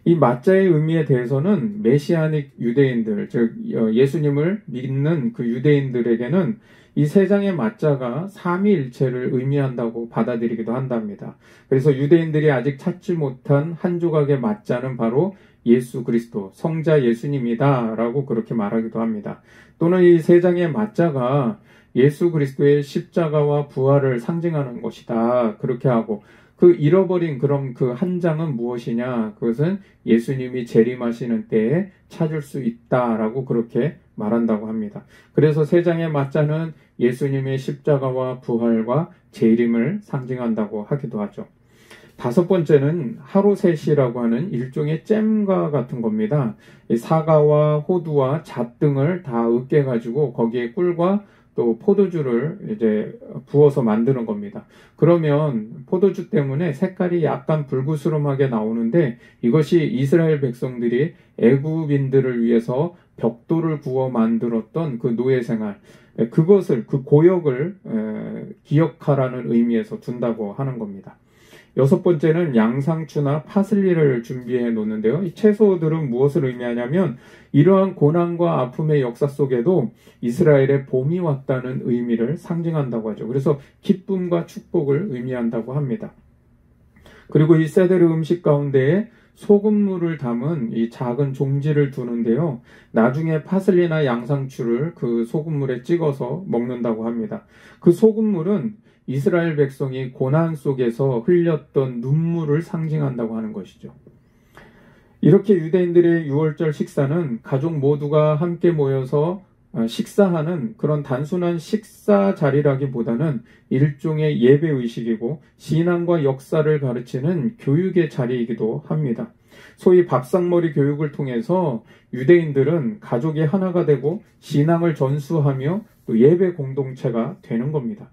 이 맞자의 의미에 대해서는 메시아닉 유대인들, 즉 예수님을 믿는 그 유대인들에게는 이 세 장의 맞자가 삼위일체를 의미한다고 받아들이기도 한답니다. 그래서 유대인들이 아직 찾지 못한 한 조각의 맞자는 바로 예수 그리스도, 성자 예수님이다 라고 그렇게 말하기도 합니다. 또는 이 세 장의 맞자가 예수 그리스도의 십자가와 부활을 상징하는 것이다 그렇게 하고, 그 잃어버린 그럼 그 한 장은 무엇이냐? 그것은 예수님이 재림하시는 때에 찾을 수 있다라고 그렇게 말한다고 합니다. 그래서 세 장의 맞자는 예수님의 십자가와 부활과 재림을 상징한다고 하기도 하죠. 다섯 번째는 하루셋이라고 하는 일종의 잼과 같은 겁니다. 사과와 호두와 잣 등을 다 으깨가지고 거기에 꿀과 또 포도주를 이제 부어서 만드는 겁니다. 그러면 포도주 때문에 색깔이 약간 불구스름하게 나오는데, 이것이 이스라엘 백성들이 애굽인들을 위해서 벽돌을 구워 만들었던 그 노예 생활, 그것을, 그 고역을 기억하라는 의미에서 둔다고 하는 겁니다. 여섯 번째는 양상추나 파슬리를 준비해 놓는데요. 이 채소들은 무엇을 의미하냐면 이러한 고난과 아픔의 역사 속에도 이스라엘의 봄이 왔다는 의미를 상징한다고 하죠. 그래서 기쁨과 축복을 의미한다고 합니다. 그리고 이 세데르 음식 가운데에 소금물을 담은 이 작은 종지를 두는데요. 나중에 파슬리나 양상추를 그 소금물에 찍어서 먹는다고 합니다. 그 소금물은 이스라엘 백성이 고난 속에서 흘렸던 눈물을 상징한다고 하는 것이죠. 이렇게 유대인들의 유월절 식사는 가족 모두가 함께 모여서 식사하는 그런 단순한 식사 자리라기보다는 일종의 예배의식이고 신앙과 역사를 가르치는 교육의 자리이기도 합니다. 소위 밥상머리 교육을 통해서 유대인들은 가족이 하나가 되고 신앙을 전수하며 또 예배 공동체가 되는 겁니다.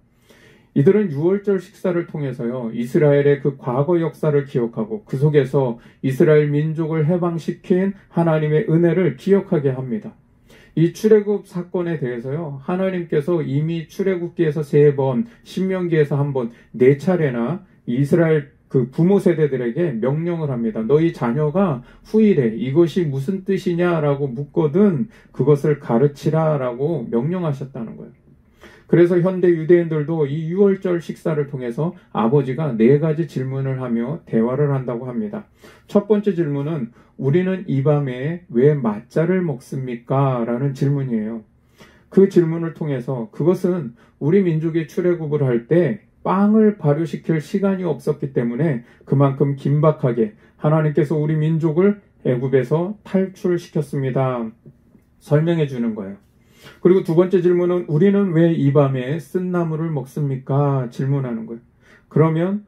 이들은 유월절 식사를 통해서요, 이스라엘의 그 과거 역사를 기억하고 그 속에서 이스라엘 민족을 해방시킨 하나님의 은혜를 기억하게 합니다. 이 출애굽 사건에 대해서요, 하나님께서 이미 출애굽기에서 3번, 신명기에서 1번, 4차례나 이스라엘 그 부모 세대들에게 명령을 합니다. 너희 자녀가 후일에 이것이 무슨 뜻이냐라고 묻거든 그것을 가르치라라고 명령하셨다는 거예요. 그래서 현대 유대인들도 이 유월절 식사를 통해서 아버지가 4가지 질문을 하며 대화를 한다고 합니다. 첫 번째 질문은 우리는 이 밤에 왜 맞자를 먹습니까? 라는 질문이에요. 그 질문을 통해서 그것은 우리 민족이 출애굽을 할 때 빵을 발효시킬 시간이 없었기 때문에 그만큼 긴박하게 하나님께서 우리 민족을 애굽에서 탈출시켰습니다. 설명해 주는 거예요. 그리고 두 번째 질문은 우리는 왜 이 밤에 쓴나물을 먹습니까? 질문하는 거예요. 그러면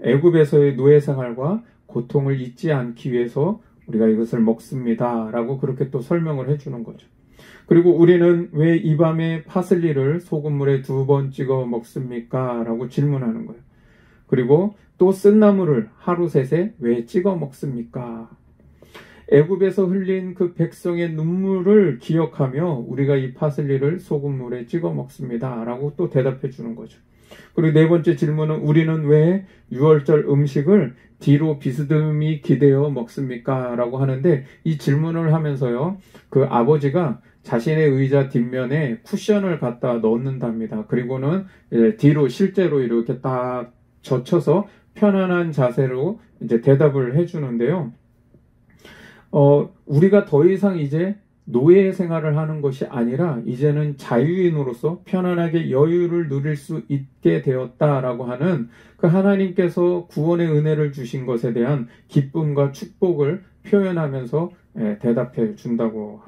애굽에서의 노예 생활과 고통을 잊지 않기 위해서 우리가 이것을 먹습니다. 라고 그렇게 또 설명을 해주는 거죠. 그리고 우리는 왜 이 밤에 파슬리를 소금물에 2번 찍어 먹습니까? 라고 질문하는 거예요. 그리고 또 쓴나물을 하루셋에 왜 찍어 먹습니까? 애굽에서 흘린 그 백성의 눈물을 기억하며 우리가 이 파슬리를 소금물에 찍어 먹습니다. 라고 또 대답해 주는 거죠. 그리고 네 번째 질문은 우리는 왜 유월절 음식을 뒤로 비스듬히 기대어 먹습니까? 라고 하는데 이 질문을 하면서요, 그 아버지가 자신의 의자 뒷면에 쿠션을 갖다 넣는답니다. 그리고는 뒤로 실제로 이렇게 딱 젖혀서 편안한 자세로 이제 대답을 해주는데요. 우리가 더 이상 이제 노예 생활을 하는 것이 아니라 이제는 자유인으로서 편안하게 여유를 누릴 수 있게 되었다라고 하는 그 하나님께서 구원의 은혜를 주신 것에 대한 기쁨과 축복을 표현하면서 대답해 준다고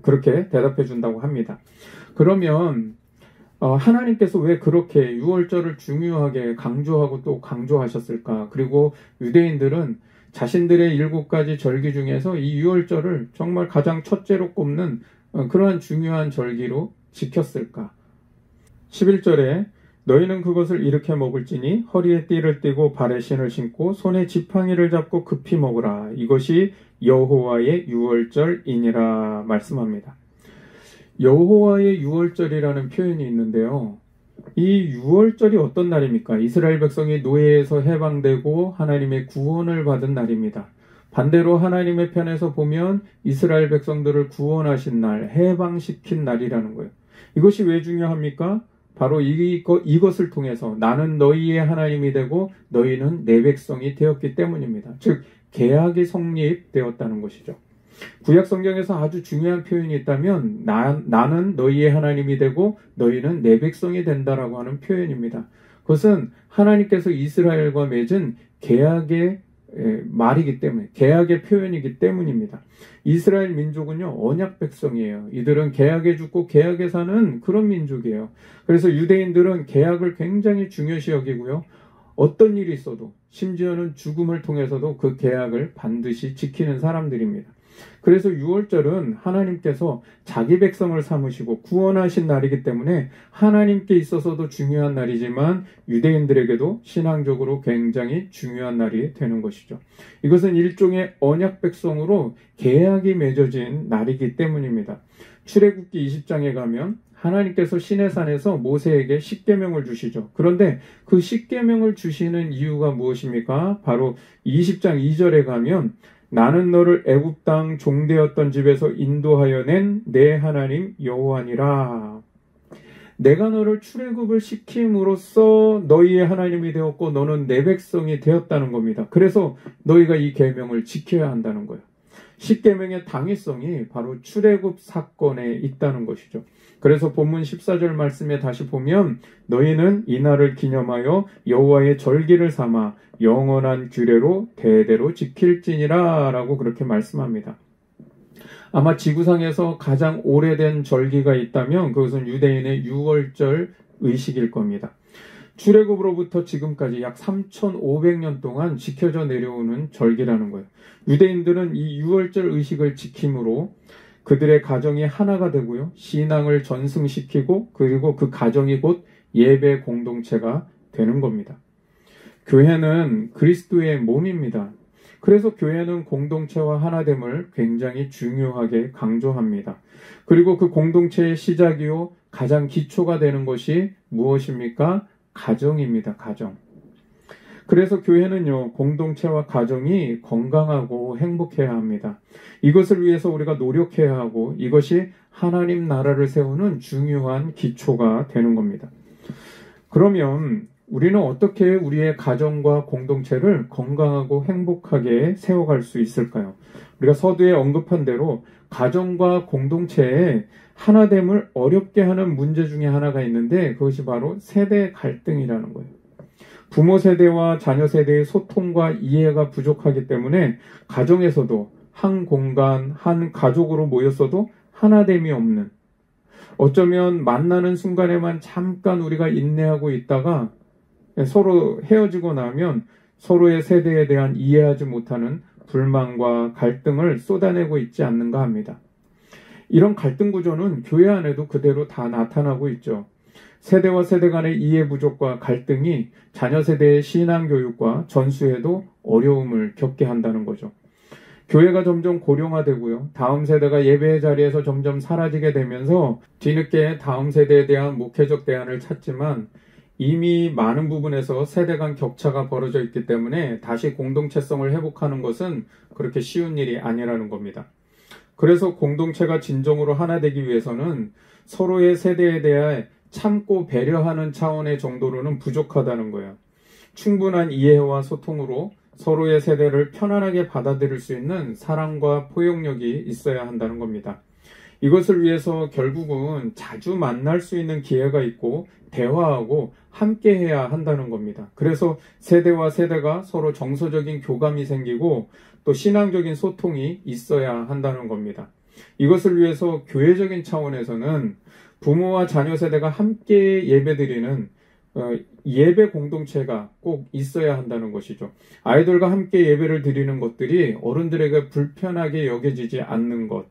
그렇게 대답해 준다고 합니다. 그러면 하나님께서 왜 그렇게 유월절을 중요하게 강조하고 또 강조하셨을까? 그리고 유대인들은 자신들의 7가지 절기 중에서 이 유월절을 정말 가장 첫째로 꼽는 그러한 중요한 절기로 지켰을까? 11절에 너희는 그것을 이렇게 먹을지니 허리에 띠를 띠고 발에 신을 신고 손에 지팡이를 잡고 급히 먹으라. 이것이 여호와의 유월절이니라 말씀합니다. 여호와의 유월절이라는 표현이 있는데요. 이 유월절이 어떤 날입니까? 이스라엘 백성이 노예에서 해방되고 하나님의 구원을 받은 날입니다. 반대로 하나님의 편에서 보면 이스라엘 백성들을 구원하신 날, 해방시킨 날이라는 거예요. 이것이 왜 중요합니까? 바로 이것을 통해서 나는 너희의 하나님이 되고 너희는 내 백성이 되었기 때문입니다. 즉 계약이 성립되었다는 것이죠. 구약 성경에서 아주 중요한 표현이 있다면 나는 너희의 하나님이 되고 너희는 내 백성이 된다라고 하는 표현입니다. 그것은 하나님께서 이스라엘과 맺은 계약의 말이기 때문에, 계약의 표현이기 때문입니다. 이스라엘 민족은요, 언약 백성이에요. 이들은 계약에 죽고 계약에 사는 그런 민족이에요. 그래서 유대인들은 계약을 굉장히 중요시 여기고요. 어떤 일이 있어도, 심지어는 죽음을 통해서도 그 계약을 반드시 지키는 사람들입니다. 그래서 유월절은 하나님께서 자기 백성을 삼으시고 구원하신 날이기 때문에 하나님께 있어서도 중요한 날이지만 유대인들에게도 신앙적으로 굉장히 중요한 날이 되는 것이죠. 이것은 일종의 언약 백성으로 계약이 맺어진 날이기 때문입니다. 출애굽기 20장에 가면 하나님께서 시내산에서 모세에게 십계명을 주시죠. 그런데 그 십계명을 주시는 이유가 무엇입니까? 바로 20장 2절에 가면 나는 너를 애굽 땅 종되었던 집에서 인도하여 낸 내 하나님 여호와니라. 내가 너를 출애굽을 시킴으로써 너희의 하나님이 되었고 너는 내 백성이 되었다는 겁니다. 그래서 너희가 이 계명을 지켜야 한다는 거예요. 십계명의 당위성이 바로 출애굽 사건에 있다는 것이죠. 그래서 본문 14절 말씀에 다시 보면 너희는 이 날을 기념하여 여호와의 절기를 삼아 영원한 규례로 대대로 지킬지니라 라고 그렇게 말씀합니다. 아마 지구상에서 가장 오래된 절기가 있다면 그것은 유대인의 유월절 의식일 겁니다. 출애굽으로부터 지금까지 약 3,500년 동안 지켜져 내려오는 절기라는 거예요. 유대인들은 이 유월절 의식을 지킴으로 그들의 가정이 하나가 되고요. 신앙을 전승시키고 그리고 그 가정이 곧 예배 공동체가 되는 겁니다. 교회는 그리스도의 몸입니다. 그래서 교회는 공동체와 하나됨을 굉장히 중요하게 강조합니다. 그리고 그 공동체의 시작이요 가장 기초가 되는 것이 무엇입니까? 가정입니다. 가정. 그래서 교회는요, 공동체와 가정이 건강하고 행복해야 합니다. 이것을 위해서 우리가 노력해야 하고 이것이 하나님 나라를 세우는 중요한 기초가 되는 겁니다. 그러면 우리는 어떻게 우리의 가정과 공동체를 건강하고 행복하게 세워갈 수 있을까요? 우리가 서두에 언급한 대로 가정과 공동체의 하나됨을 어렵게 하는 문제 중에 하나가 있는데 그것이 바로 세대 갈등이라는 거예요. 부모 세대와 자녀 세대의 소통과 이해가 부족하기 때문에 가정에서도 한 공간, 한 가족으로 모였어도 하나됨이 없는, 어쩌면 만나는 순간에만 잠깐 우리가 인내하고 있다가 서로 헤어지고 나면 서로의 세대에 대한 이해하지 못하는 불만과 갈등을 쏟아내고 있지 않는가 합니다. 이런 갈등 구조는 교회 안에도 그대로 다 나타나고 있죠. 세대와 세대 간의 이해 부족과 갈등이 자녀 세대의 신앙 교육과 전수에도 어려움을 겪게 한다는 거죠. 교회가 점점 고령화되고요. 다음 세대가 예배의 자리에서 점점 사라지게 되면서 뒤늦게 다음 세대에 대한 목회적 대안을 찾지만 이미 많은 부분에서 세대 간 격차가 벌어져 있기 때문에 다시 공동체성을 회복하는 것은 그렇게 쉬운 일이 아니라는 겁니다. 그래서 공동체가 진정으로 하나 되기 위해서는 서로의 세대에 대해 참고 배려하는 차원의 정도로는 부족하다는 거예요. 충분한 이해와 소통으로 서로의 세대를 편안하게 받아들일 수 있는 사랑과 포용력이 있어야 한다는 겁니다. 이것을 위해서 결국은 자주 만날 수 있는 기회가 있고 대화하고 함께 해야 한다는 겁니다. 그래서 세대와 세대가 서로 정서적인 교감이 생기고 또 신앙적인 소통이 있어야 한다는 겁니다. 이것을 위해서 교회적인 차원에서는 부모와 자녀 세대가 함께 예배드리는 예배 공동체가 꼭 있어야 한다는 것이죠. 아이들과 함께 예배를 드리는 것들이 어른들에게 불편하게 여겨지지 않는 것,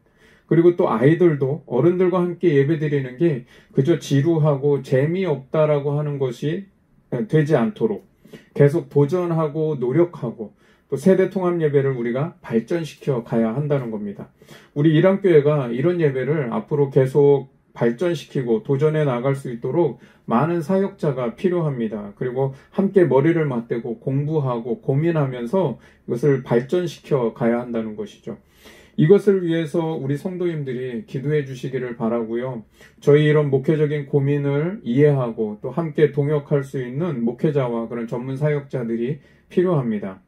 그리고 또 아이들도 어른들과 함께 예배드리는 게 그저 지루하고 재미없다라고 하는 것이 되지 않도록 계속 도전하고 노력하고 또 세대 통합 예배를 우리가 발전시켜 가야 한다는 겁니다. 우리 일안교회가 이런 예배를 앞으로 계속 발전시키고 도전해 나갈 수 있도록 많은 사역자가 필요합니다. 그리고 함께 머리를 맞대고 공부하고 고민하면서 이것을 발전시켜 가야 한다는 것이죠. 이것을 위해서 우리 성도님들이 기도해 주시기를 바라고요. 저희 이런 목회적인 고민을 이해하고 또 함께 동역할 수 있는 목회자와 그런 전문 사역자들이 필요합니다.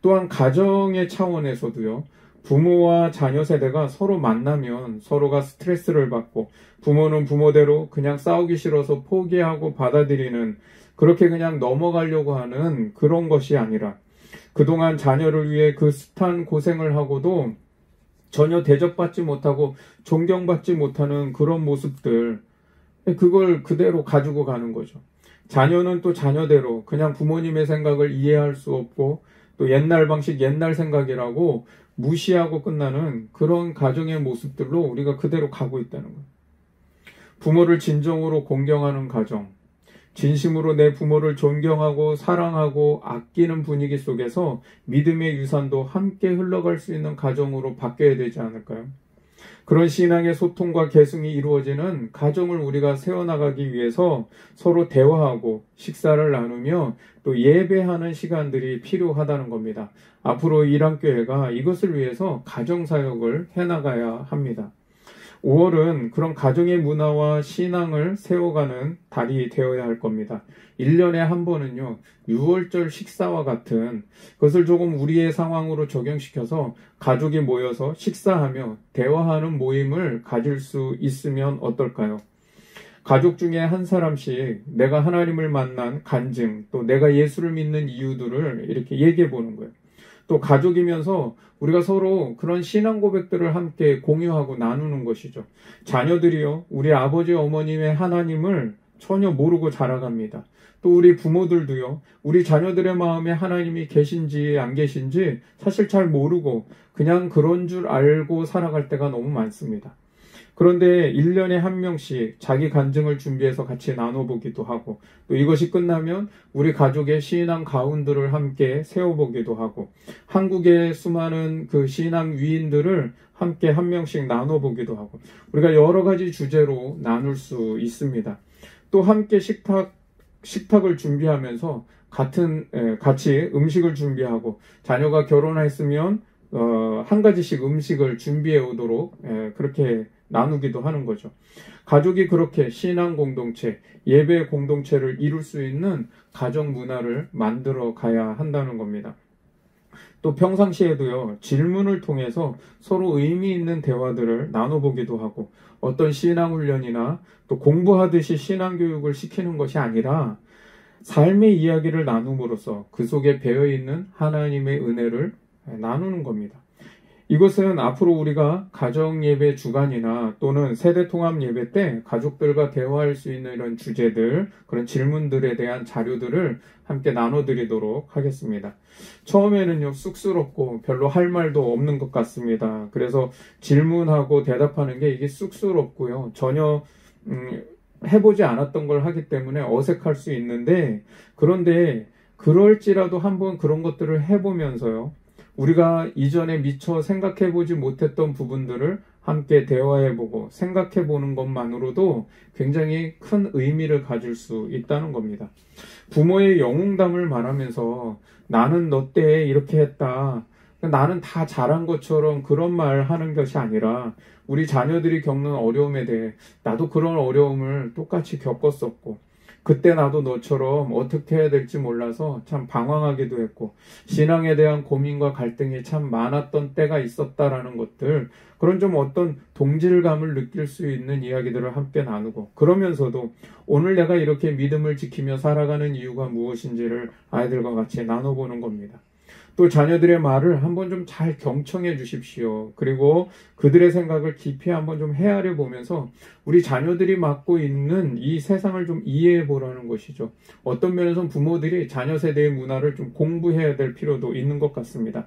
또한 가정의 차원에서도요. 부모와 자녀 세대가 서로 만나면 서로가 스트레스를 받고 부모는 부모대로 그냥 싸우기 싫어서 포기하고 받아들이는 그렇게 그냥 넘어가려고 하는 그런 것이 아니라 그동안 자녀를 위해 그 숱한 고생을 하고도 전혀 대접받지 못하고 존경받지 못하는 그런 모습들 그걸 그대로 가지고 가는 거죠. 자녀는 또 자녀대로 그냥 부모님의 생각을 이해할 수 없고 또 옛날 방식 옛날 생각이라고 무시하고 끝나는 그런 가정의 모습들로 우리가 그대로 가고 있다는 거예요. 부모를 진정으로 공경하는 가정, 진심으로 내 부모를 존경하고 사랑하고 아끼는 분위기 속에서 믿음의 유산도 함께 흘러갈 수 있는 가정으로 바뀌어야 되지 않을까요? 그런 신앙의 소통과 계승이 이루어지는 가정을 우리가 세워나가기 위해서 서로 대화하고 식사를 나누며 또 예배하는 시간들이 필요하다는 겁니다. 앞으로 일안교회가 이것을 위해서 가정사역을 해나가야 합니다. 5월은 그런 가정의 문화와 신앙을 세워가는 달이 되어야 할 겁니다. 1년에 한 번은요, 6월절 식사와 같은 그것을 조금 우리의 상황으로 적용시켜서 가족이 모여서 식사하며 대화하는 모임을 가질 수 있으면 어떨까요? 가족 중에 한 사람씩 내가 하나님을 만난 간증, 또 내가 예수를 믿는 이유들을 이렇게 얘기해 보는 거예요. 또 가족이면서 우리가 서로 그런 신앙 고백들을 함께 공유하고 나누는 것이죠. 자녀들이요, 우리 아버지 어머님의 하나님을 전혀 모르고 자라갑니다. 또 우리 부모들도요, 우리 자녀들의 마음에 하나님이 계신지 안 계신지 사실 잘 모르고 그냥 그런 줄 알고 살아갈 때가 너무 많습니다. 그런데 1년에 한 명씩 자기 간증을 준비해서 같이 나눠보기도 하고 또 이것이 끝나면 우리 가족의 신앙 가운들을 함께 세워보기도 하고 한국의 수많은 그 신앙 위인들을 함께 한 명씩 나눠보기도 하고 우리가 여러 가지 주제로 나눌 수 있습니다. 또 함께 식탁을 준비하면서 같이 음식을 준비하고 자녀가 결혼했으면 한 가지씩 음식을 준비해 오도록 그렇게 나누기도 하는 거죠. 가족이 그렇게 신앙 공동체, 예배 공동체를 이룰 수 있는 가정 문화를 만들어 가야 한다는 겁니다. 또 평상시에도요, 질문을 통해서 서로 의미 있는 대화들을 나눠보기도 하고 어떤 신앙훈련이나 또 공부하듯이 신앙교육을 시키는 것이 아니라 삶의 이야기를 나눔으로써 그 속에 배어있는 하나님의 은혜를 나누는 겁니다. 이것은 앞으로 우리가 가정예배 주간이나 또는 세대통합 예배 때 가족들과 대화할 수 있는 이런 주제들, 그런 질문들에 대한 자료들을 함께 나눠드리도록 하겠습니다. 처음에는요, 쑥스럽고 별로 할 말도 없는 것 같습니다. 그래서 질문하고 대답하는 게 이게 쑥스럽고요. 전혀 해보지 않았던 걸 하기 때문에 어색할 수 있는데, 그런데 그럴지라도 한번 그런 것들을 해보면서요, 우리가 이전에 미처 생각해보지 못했던 부분들을 함께 대화해보고 생각해보는 것만으로도 굉장히 큰 의미를 가질 수 있다는 겁니다. 부모의 영웅담을 말하면서 나는 너 때 이렇게 했다, 나는 다 잘한 것처럼 그런 말 하는 것이 아니라 우리 자녀들이 겪는 어려움에 대해 나도 그런 어려움을 똑같이 겪었었고 그때 나도 너처럼 어떻게 해야 될지 몰라서 참 방황하기도 했고 신앙에 대한 고민과 갈등이 참 많았던 때가 있었다라는 것들, 그런 좀 어떤 동질감을 느낄 수 있는 이야기들을 함께 나누고 그러면서도 오늘 내가 이렇게 믿음을 지키며 살아가는 이유가 무엇인지를 아이들과 같이 나눠보는 겁니다. 또 자녀들의 말을 한번 좀 잘 경청해 주십시오. 그리고 그들의 생각을 깊이 한번 좀 헤아려 보면서 우리 자녀들이 맡고 있는 이 세상을 좀 이해해 보라는 것이죠. 어떤 면에서는 부모들이 자녀 세대의 문화를 좀 공부해야 될 필요도 있는 것 같습니다.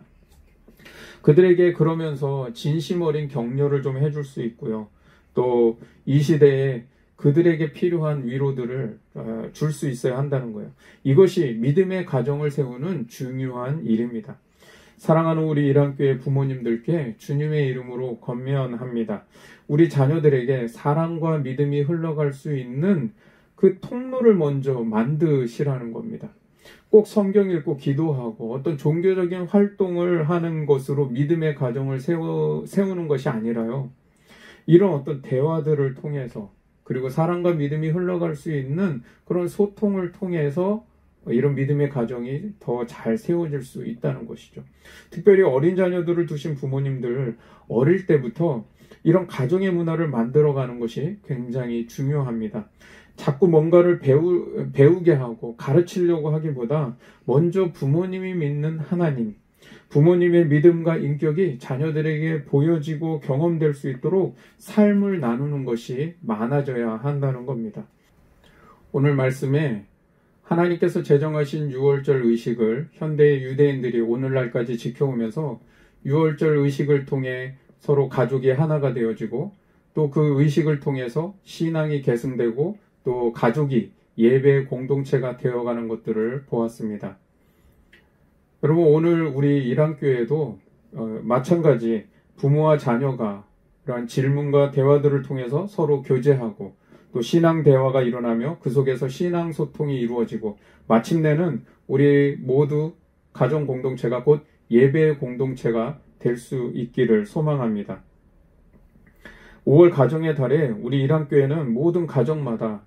그들에게 그러면서 진심 어린 격려를 좀 해줄 수 있고요. 또 이 시대에 그들에게 필요한 위로들을 줄 수 있어야 한다는 거예요. 이것이 믿음의 가정을 세우는 중요한 일입니다. 사랑하는 우리 일안교회 부모님들께 주님의 이름으로 권면합니다. 우리 자녀들에게 사랑과 믿음이 흘러갈 수 있는 그 통로를 먼저 만드시라는 겁니다. 꼭 성경 읽고 기도하고 어떤 종교적인 활동을 하는 것으로 믿음의 가정을 세우는 것이 아니라요. 이런 어떤 대화들을 통해서 그리고 사랑과 믿음이 흘러갈 수 있는 그런 소통을 통해서 이런 믿음의 가정이 더 잘 세워질 수 있다는 것이죠. 특별히 어린 자녀들을 두신 부모님들 어릴 때부터 이런 가정의 문화를 만들어가는 것이 굉장히 중요합니다. 자꾸 뭔가를 배우게 하고 가르치려고 하기보다 먼저 부모님이 믿는 하나님, 부모님의 믿음과 인격이 자녀들에게 보여지고 경험될 수 있도록 삶을 나누는 것이 많아져야 한다는 겁니다. 오늘 말씀에 하나님께서 제정하신 유월절 의식을 현대의 유대인들이 오늘날까지 지켜오면서 유월절 의식을 통해 서로 가족이 하나가 되어지고 또 그 의식을 통해서 신앙이 계승되고 또 가족이 예배 공동체가 되어가는 것들을 보았습니다. 여러분 오늘 우리 일안교회도 마찬가지 부모와 자녀가 이러한 질문과 대화들을 통해서 서로 교제하고 또 신앙 대화가 일어나며 그 속에서 신앙 소통이 이루어지고 마침내는 우리 모두 가정 공동체가 곧 예배 공동체가 될 수 있기를 소망합니다. 5월 가정의 달에 우리 일안교회는 모든 가정마다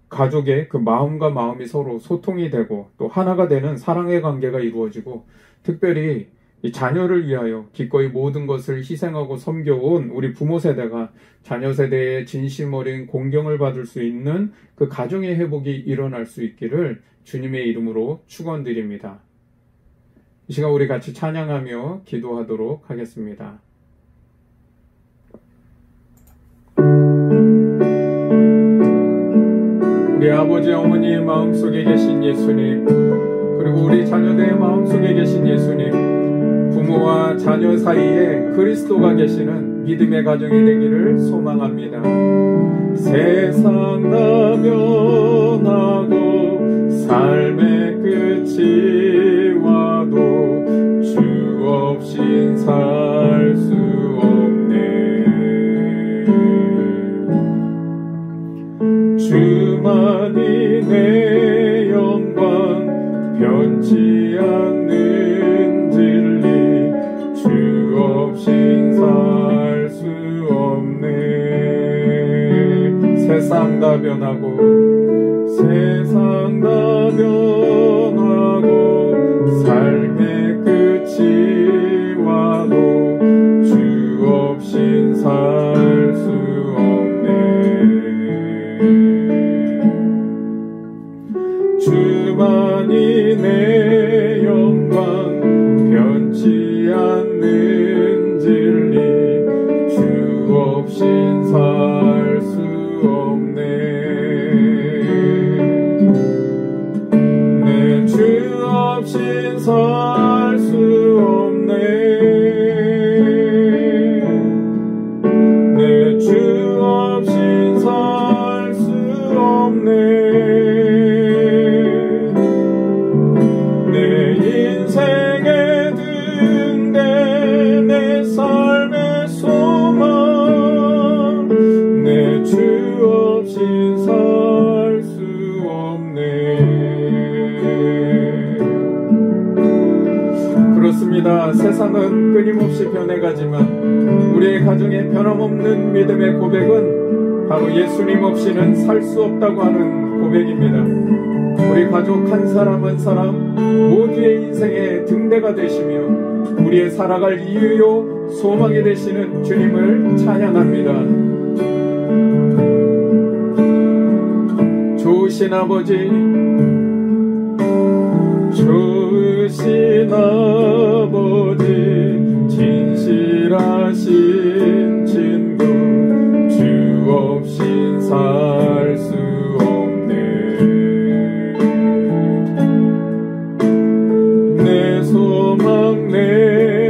가족의 그 마음과 마음이 서로 소통이 되고 또 하나가 되는 사랑의 관계가 이루어지고 특별히 이 자녀를 위하여 기꺼이 모든 것을 희생하고 섬겨온 우리 부모 세대가 자녀 세대의 진심 어린 공경을 받을 수 있는 그 가정의 회복이 일어날 수 있기를 주님의 이름으로 축원드립니다. 이 시간 우리 같이 찬양하며 기도하도록 하겠습니다. 우리 아버지 어머니의 마음속에 계신 예수님, 그리고 우리 자녀들의 마음속에 계신 예수님, 부모와 자녀 사이에 그리스도가 계시는 믿음의 가정이 되기를 소망합니다. 세상 다 변하고 삶의 끝이 와도 주 없인 살 수 없네. 주만이 내 영광 변치 않는 진리 주 없인 살 수 없네. 세상 다 변하고 세상 다 변하고 삶의 끝이 와도 주 없인 살 수 주만이 내 영광 변치 않는 진리 주 없인 살 수 없네. 내 주 없인 살 수 없네. 내 주 없인 살 수 없네. 세상은 끊임없이 변해가지만 우리의 가정의 변함없는 믿음의 고백은 바로 예수님 없이는 살 수 없다고 하는 고백입니다. 우리 가족 한 사람 한 사람 모두의 인생의 등대가 되시며 우리의 살아갈 이유요 소망이 되시는 주님을 찬양합니다. 좋으신 아버지, 좋으신 아버지, 진실하신 친구, 주 없인 살 수 없네. 내 소망 내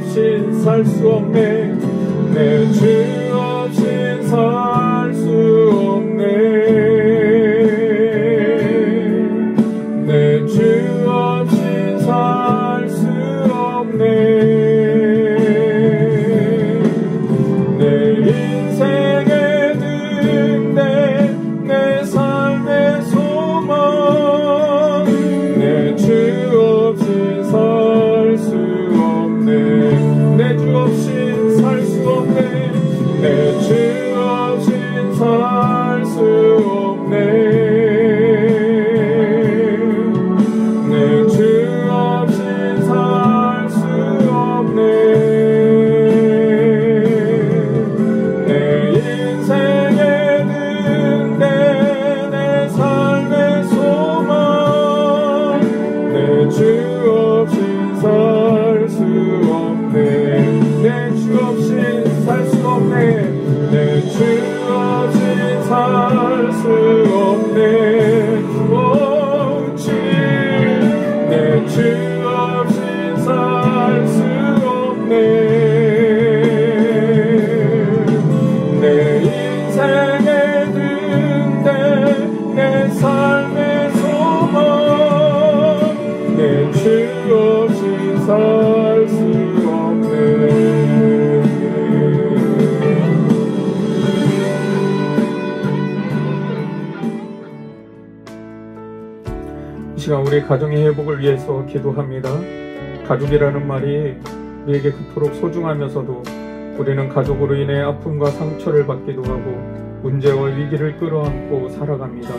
없인 살 수 없네. 내 주 없인 살 수 없네. 내 주 없인 살 수 없네. 내 인생의 등대 내 삶의 소망 내 주 없인 살 수 없네. 내 주 없인 살 수 없네. 내 주 없인 살 수 없네. 내 주 없인 살 수 없네. 내 인생의 등대 내 삶의 소망 내 주 없인 살 수 없네. 내 주 없인 살 수 없네. 내 주 없인 살 수 없네. 오 주 내 주 없인 살 수 없네. 내 인생의 등대 내 삶의 소망 내 주 없인 살 수 없네. 이 시간 우리 가정의 회복을 위해서 기도합니다. 가족이라는 말이 우리에게 그토록 소중하면서도 우리는 가족으로 인해 아픔과 상처를 받기도 하고 문제와 위기를 끌어안고 살아갑니다.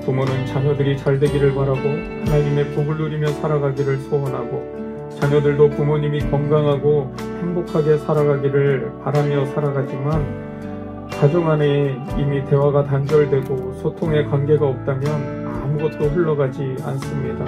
부모는 자녀들이 잘 되기를 바라고 하나님의 복을 누리며 살아가기를 소원하고 자녀들도 부모님이 건강하고 행복하게 살아가기를 바라며 살아가지만 가정 안에 이미 대화가 단절되고 소통의 관계가 없다면 아무것도 흘러가지 않습니다.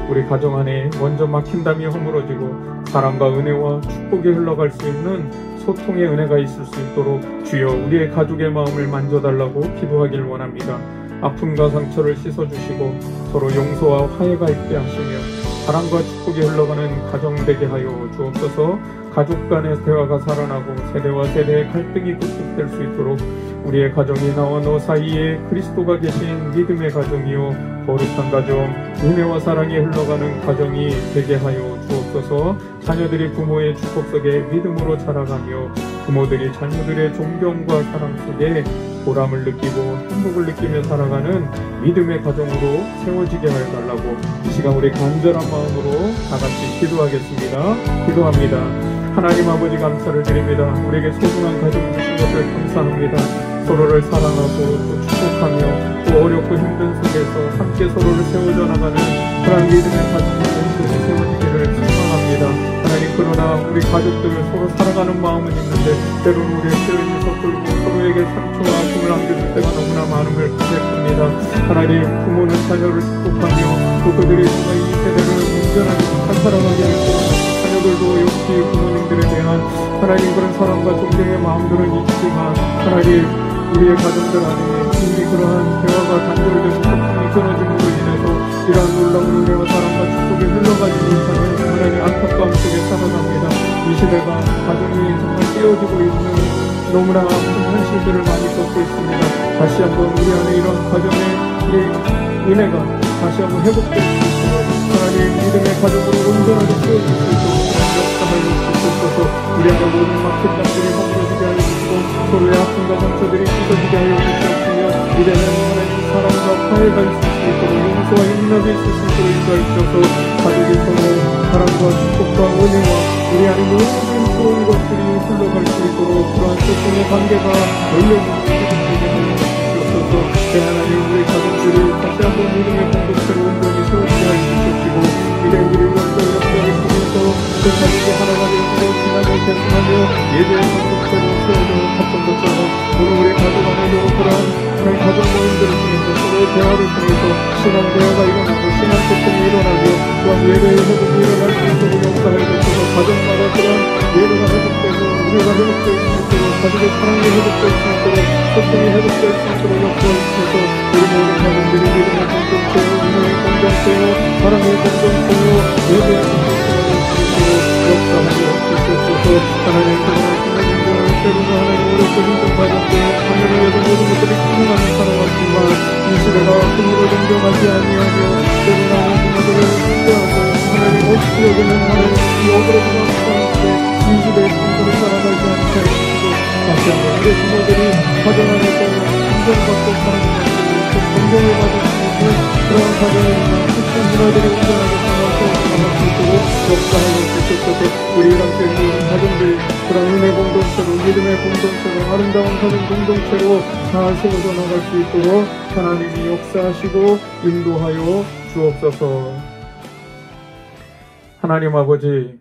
우리 가정 안에 먼저 막힌 담이 허물어지고 사랑과 은혜와 축복이 흘러갈 수 있는 소통의 은혜가 있을 수 있도록 주여 우리의 가족의 마음을 만져달라고 기도하길 원합니다. 아픔과 상처를 씻어주시고 서로 용서와 화해가 있게 하시며 사랑과 축복이 흘러가는 가정 되게 하여 주옵소서. 가족 간의 대화가 살아나고 세대와 세대의 갈등이 극복될 수 있도록 우리의 가정이 나와 너 사이에 그리스도가 계신 믿음의 가정이요 거룩한 가정, 은혜와 사랑이 흘러가는 가정이 되게 하여 주옵소서. 자녀들이 부모의 축복 속에 믿음으로 자라가며 부모들이 자녀들의 존경과 사랑 속에 보람을 느끼고 행복을 느끼며 살아가는 믿음의 가정으로 세워지게 하여 달라고 이 시간 우리 간절한 마음으로 다 같이 기도하겠습니다. 기도합니다. 하나님 아버지 감사를 드립니다. 우리에게 소중한 가정 주신 것을 감사합니다. 서로를 사랑하고 또 축복하며 또 어렵고 힘든 속에서 함께 서로를 세워져 나가는 그런 믿음의 가정이 온전히 세워지기를 소망합니다. 하나님 그러나 우리 가족들 서로 살아가는 마음은 있는데 때로는 우리의 죄를 섞을고 서로에게 상처와 아픔을 안겨줄 때가 너무나 많음을 고백합니다. 하나님 부모는 자녀를 축복하며 또 그들이 이 세대를 온전하게 잘 살아가기를 소원합니다. 자녀들도 역시 부모님들에 대한 하나님 그런 사랑과 존경의 마음들은 있지만 하나님 우리의 가정들 안에 이미 그러한 대화가 단절되고 소통이 끊어짐으로 인해서 이러한 놀라운 은혜와 사랑과 축복이 흘러가지 못하는 하나님 안타까움 속에 살아갑니다. 이 시대가 가정이 정말 깨어지고 있는 너무나 아픈 현실들을 많이 겪고 있습니다. 다시 한번 우리 안에 이런 가정의 은혜가 다시 한번 회복될 수 있도록 하나님 믿음의 가족으로 온전하게 세워질 수 있도록 역사하여 주옵소서. 우리 안에 모든 막힌 담들이 허물어지게 하여 주시고 서로의 아픔과 상처들이 씻어지게 하여 주시옵시며 이제는 하나님 사랑과 화해가 있을 수 있도록 용서와 용납이 있을 수 있도록 인도하여 주셔서 가족이 서로 사랑과 축복과 은혜와 우리 안에 모든 좋은 것들이 흘러갈 수 있도록 그러한 소통의 관계가 열려지고 회복되게 하여 주옵소서. 하나님 우리 가족들이 다시 한번 믿음의 공동체로 온전히 세워지게 하여 주시옵시고 이제 우리 역사를 통해서 그 가족이 하나가 되어지고 신앙을 계승하며 예배의 공동체로 세워져 갔던 것처럼 오늘 우리 가족 안에도 그러한 하나님 가족 모임들을 통해서 서로의 대화를 통해서 신앙 대화가 일어나고 신앙 소통이 일어나고 또한 예배의 회복이 일어날 수 있도록 역사하여 주셔서 가정마다 그런 예배가 회복되고 은혜가 회복될 수 있도록 가족의 사랑이 회복될 수 있도록 소통이 회복될 수 있도록 역사하여 주셔서 우리 모든 가족들이 믿음의 공동체요 은혜의 공동체요 사랑의 공동체요 예배의 공동체가 될 수 있도록 역사하여 주셔서 하나님 사랑하시는 때로는 하나님 어렵고 힘든가운데 하나님을 위해서 모든 것들이 충분하며 살아왔지만 이 시대가 그들을 존경하지 아니하며 때로는 하나님 그들을 존경하고 하나님 없이 여기는 하나님 이 어그러지는 사람인데 이 시대의 충분을 살아가지 않게 해주시고 다시 한번 우리 부모들이 가정 안에서 인정받고 사랑받고 존경을 받을 수 있는 그런 가정에 있는 특수 문화들이 온전하게 살아서 살아갈 수 있도록 역사하여 주시옵소서. 우리 함께 모든 가정들 그런 은혜 공동체로 믿음의 공동체로 아름다운 가정 공동체로 다 세워져 나갈 수 있도록 하나님이 역사하시고 인도하여 주옵소서. 하나님 아버지,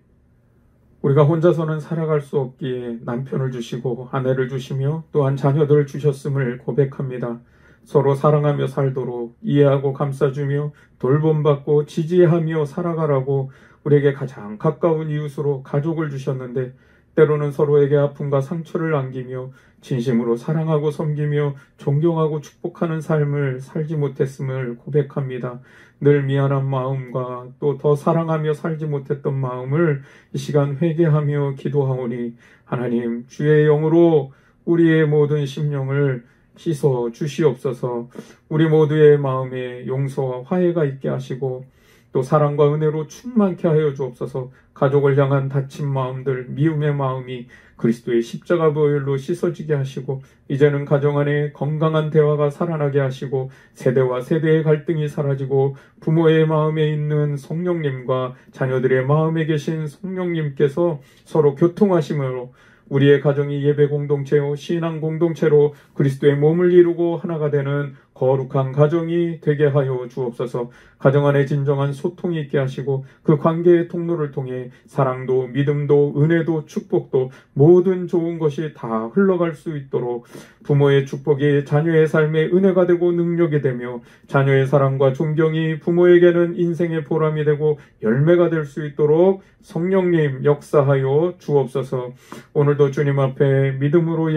우리가 혼자서는 살아갈 수 없기에 남편을 주시고 아내를 주시며 또한 자녀들을 주셨음을 고백합니다. 서로 사랑하며 살도록 이해하고 감싸주며 돌봄받고 지지하며 살아가라고 우리에게 가장 가까운 이웃으로 가족을 주셨는데 때로는 서로에게 아픔과 상처를 안기며 진심으로 사랑하고 섬기며 존경하고 축복하는 삶을 살지 못했음을 고백합니다. 늘 미안한 마음과 또 더 사랑하며 살지 못했던 마음을 이 시간 회개하며 기도하오니 하나님 주의 영으로 우리의 모든 심령을 씻어 주시옵소서. 우리 모두의 마음에 용서와 화해가 있게 하시고 또 사랑과 은혜로 충만케 하여 주옵소서. 가족을 향한 다친 마음들, 미움의 마음이 그리스도의 십자가 보혈로 씻어지게 하시고 이제는 가정 안에 건강한 대화가 살아나게 하시고 세대와 세대의 갈등이 사라지고 부모의 마음에 있는 성령님과 자녀들의 마음에 계신 성령님께서 서로 교통하심으로 우리의 가정이 예배 공동체요 신앙 공동체로 그리스도의 몸을 이루고 하나가 되는 거룩한 가정이 되게 하여 주옵소서. 가정 안에 진정한 소통이 있게 하시고 그 관계의 통로를 통해 사랑도 믿음도 은혜도 축복도 모든 좋은 것이 다 흘러갈 수 있도록 부모의 축복이 자녀의 삶에 은혜가 되고 능력이 되며 자녀의 사랑과 존경이 부모에게는 인생의 보람이 되고 열매가 될 수 있도록 성령님 역사하여 주옵소서. 오늘도 주님 앞에 믿음으로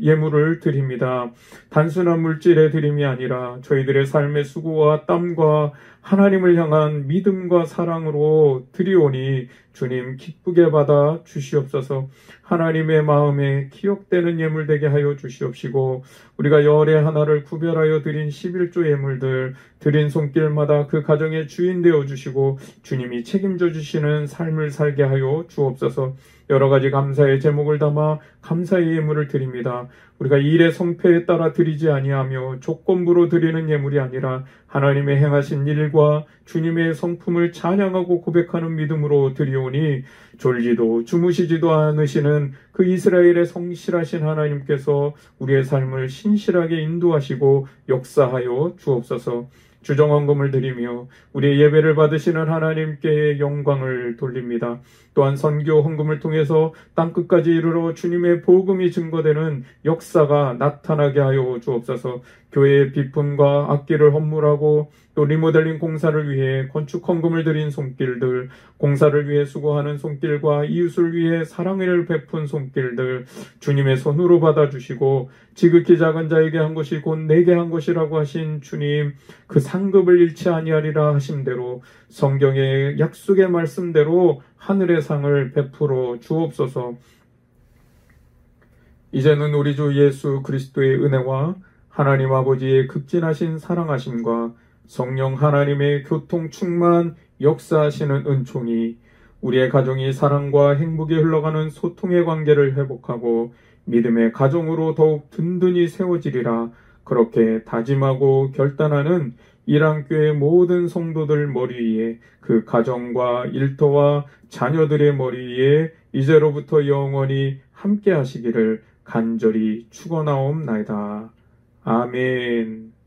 예물을 드립니다. 단순한 물질의 드림이 아니라 저희들의 삶의 수고와 땀과 하나님을 향한 믿음과 사랑으로 드리오니 주님 기쁘게 받아 주시옵소서. 하나님의 마음에 기억되는 예물 되게 하여 주시옵시고 우리가 열의 하나를 구별하여 드린 11조 예물들 드린 손길마다 그 가정의 주인 되어 주시고 주님이 책임져 주시는 삶을 살게 하여 주옵소서. 여러 가지 감사의 제목을 담아 감사의 예물을 드립니다. 우리가 일의 성패에 따라 드리지 아니하며 조건부로 드리는 예물이 아니라 하나님의 행하신 일과 주님의 성품을 찬양하고 고백하는 믿음으로 드리오니 졸지도 주무시지도 않으시는 그 이스라엘의 성실하신 하나님께서 우리의 삶을 신실하게 인도하시고 역사하여 주옵소서. 주정헌금을 드리며 우리의 예배를 받으시는 하나님께 영광을 돌립니다. 또한 선교 헌금을 통해서 땅끝까지 이르러 주님의 복음이 증거되는 역사가 나타나게 하여 주옵소서. 교회의 비품과 악기를 헌물하고 또 리모델링 공사를 위해 건축 헌금을 드린 손길들, 공사를 위해 수고하는 손길과 이웃을 위해 사랑을 베푼 손길들 주님의 손으로 받아주시고 지극히 작은 자에게 한 것이 곧 내게 한 것이라고 하신 주님, 그 상급을 잃지 아니하리라 하심대로 성경의 약속의 말씀대로 하늘의 상을 베풀어 주옵소서. 이제는 우리 주 예수 그리스도의 은혜와 하나님 아버지의 극진하신 사랑하심과 성령 하나님의 교통 충만 역사하시는 은총이 우리의 가정이 사랑과 행복이 흘러가는 소통의 관계를 회복하고 믿음의 가정으로 더욱 든든히 세워지리라 그렇게 다짐하고 결단하는 이랑교회 모든 성도들 머리 위에 그 가정과 일터와 자녀들의 머리 위에 이제로부터 영원히 함께 하시기를 간절히 축원하옵나이다. 아멘.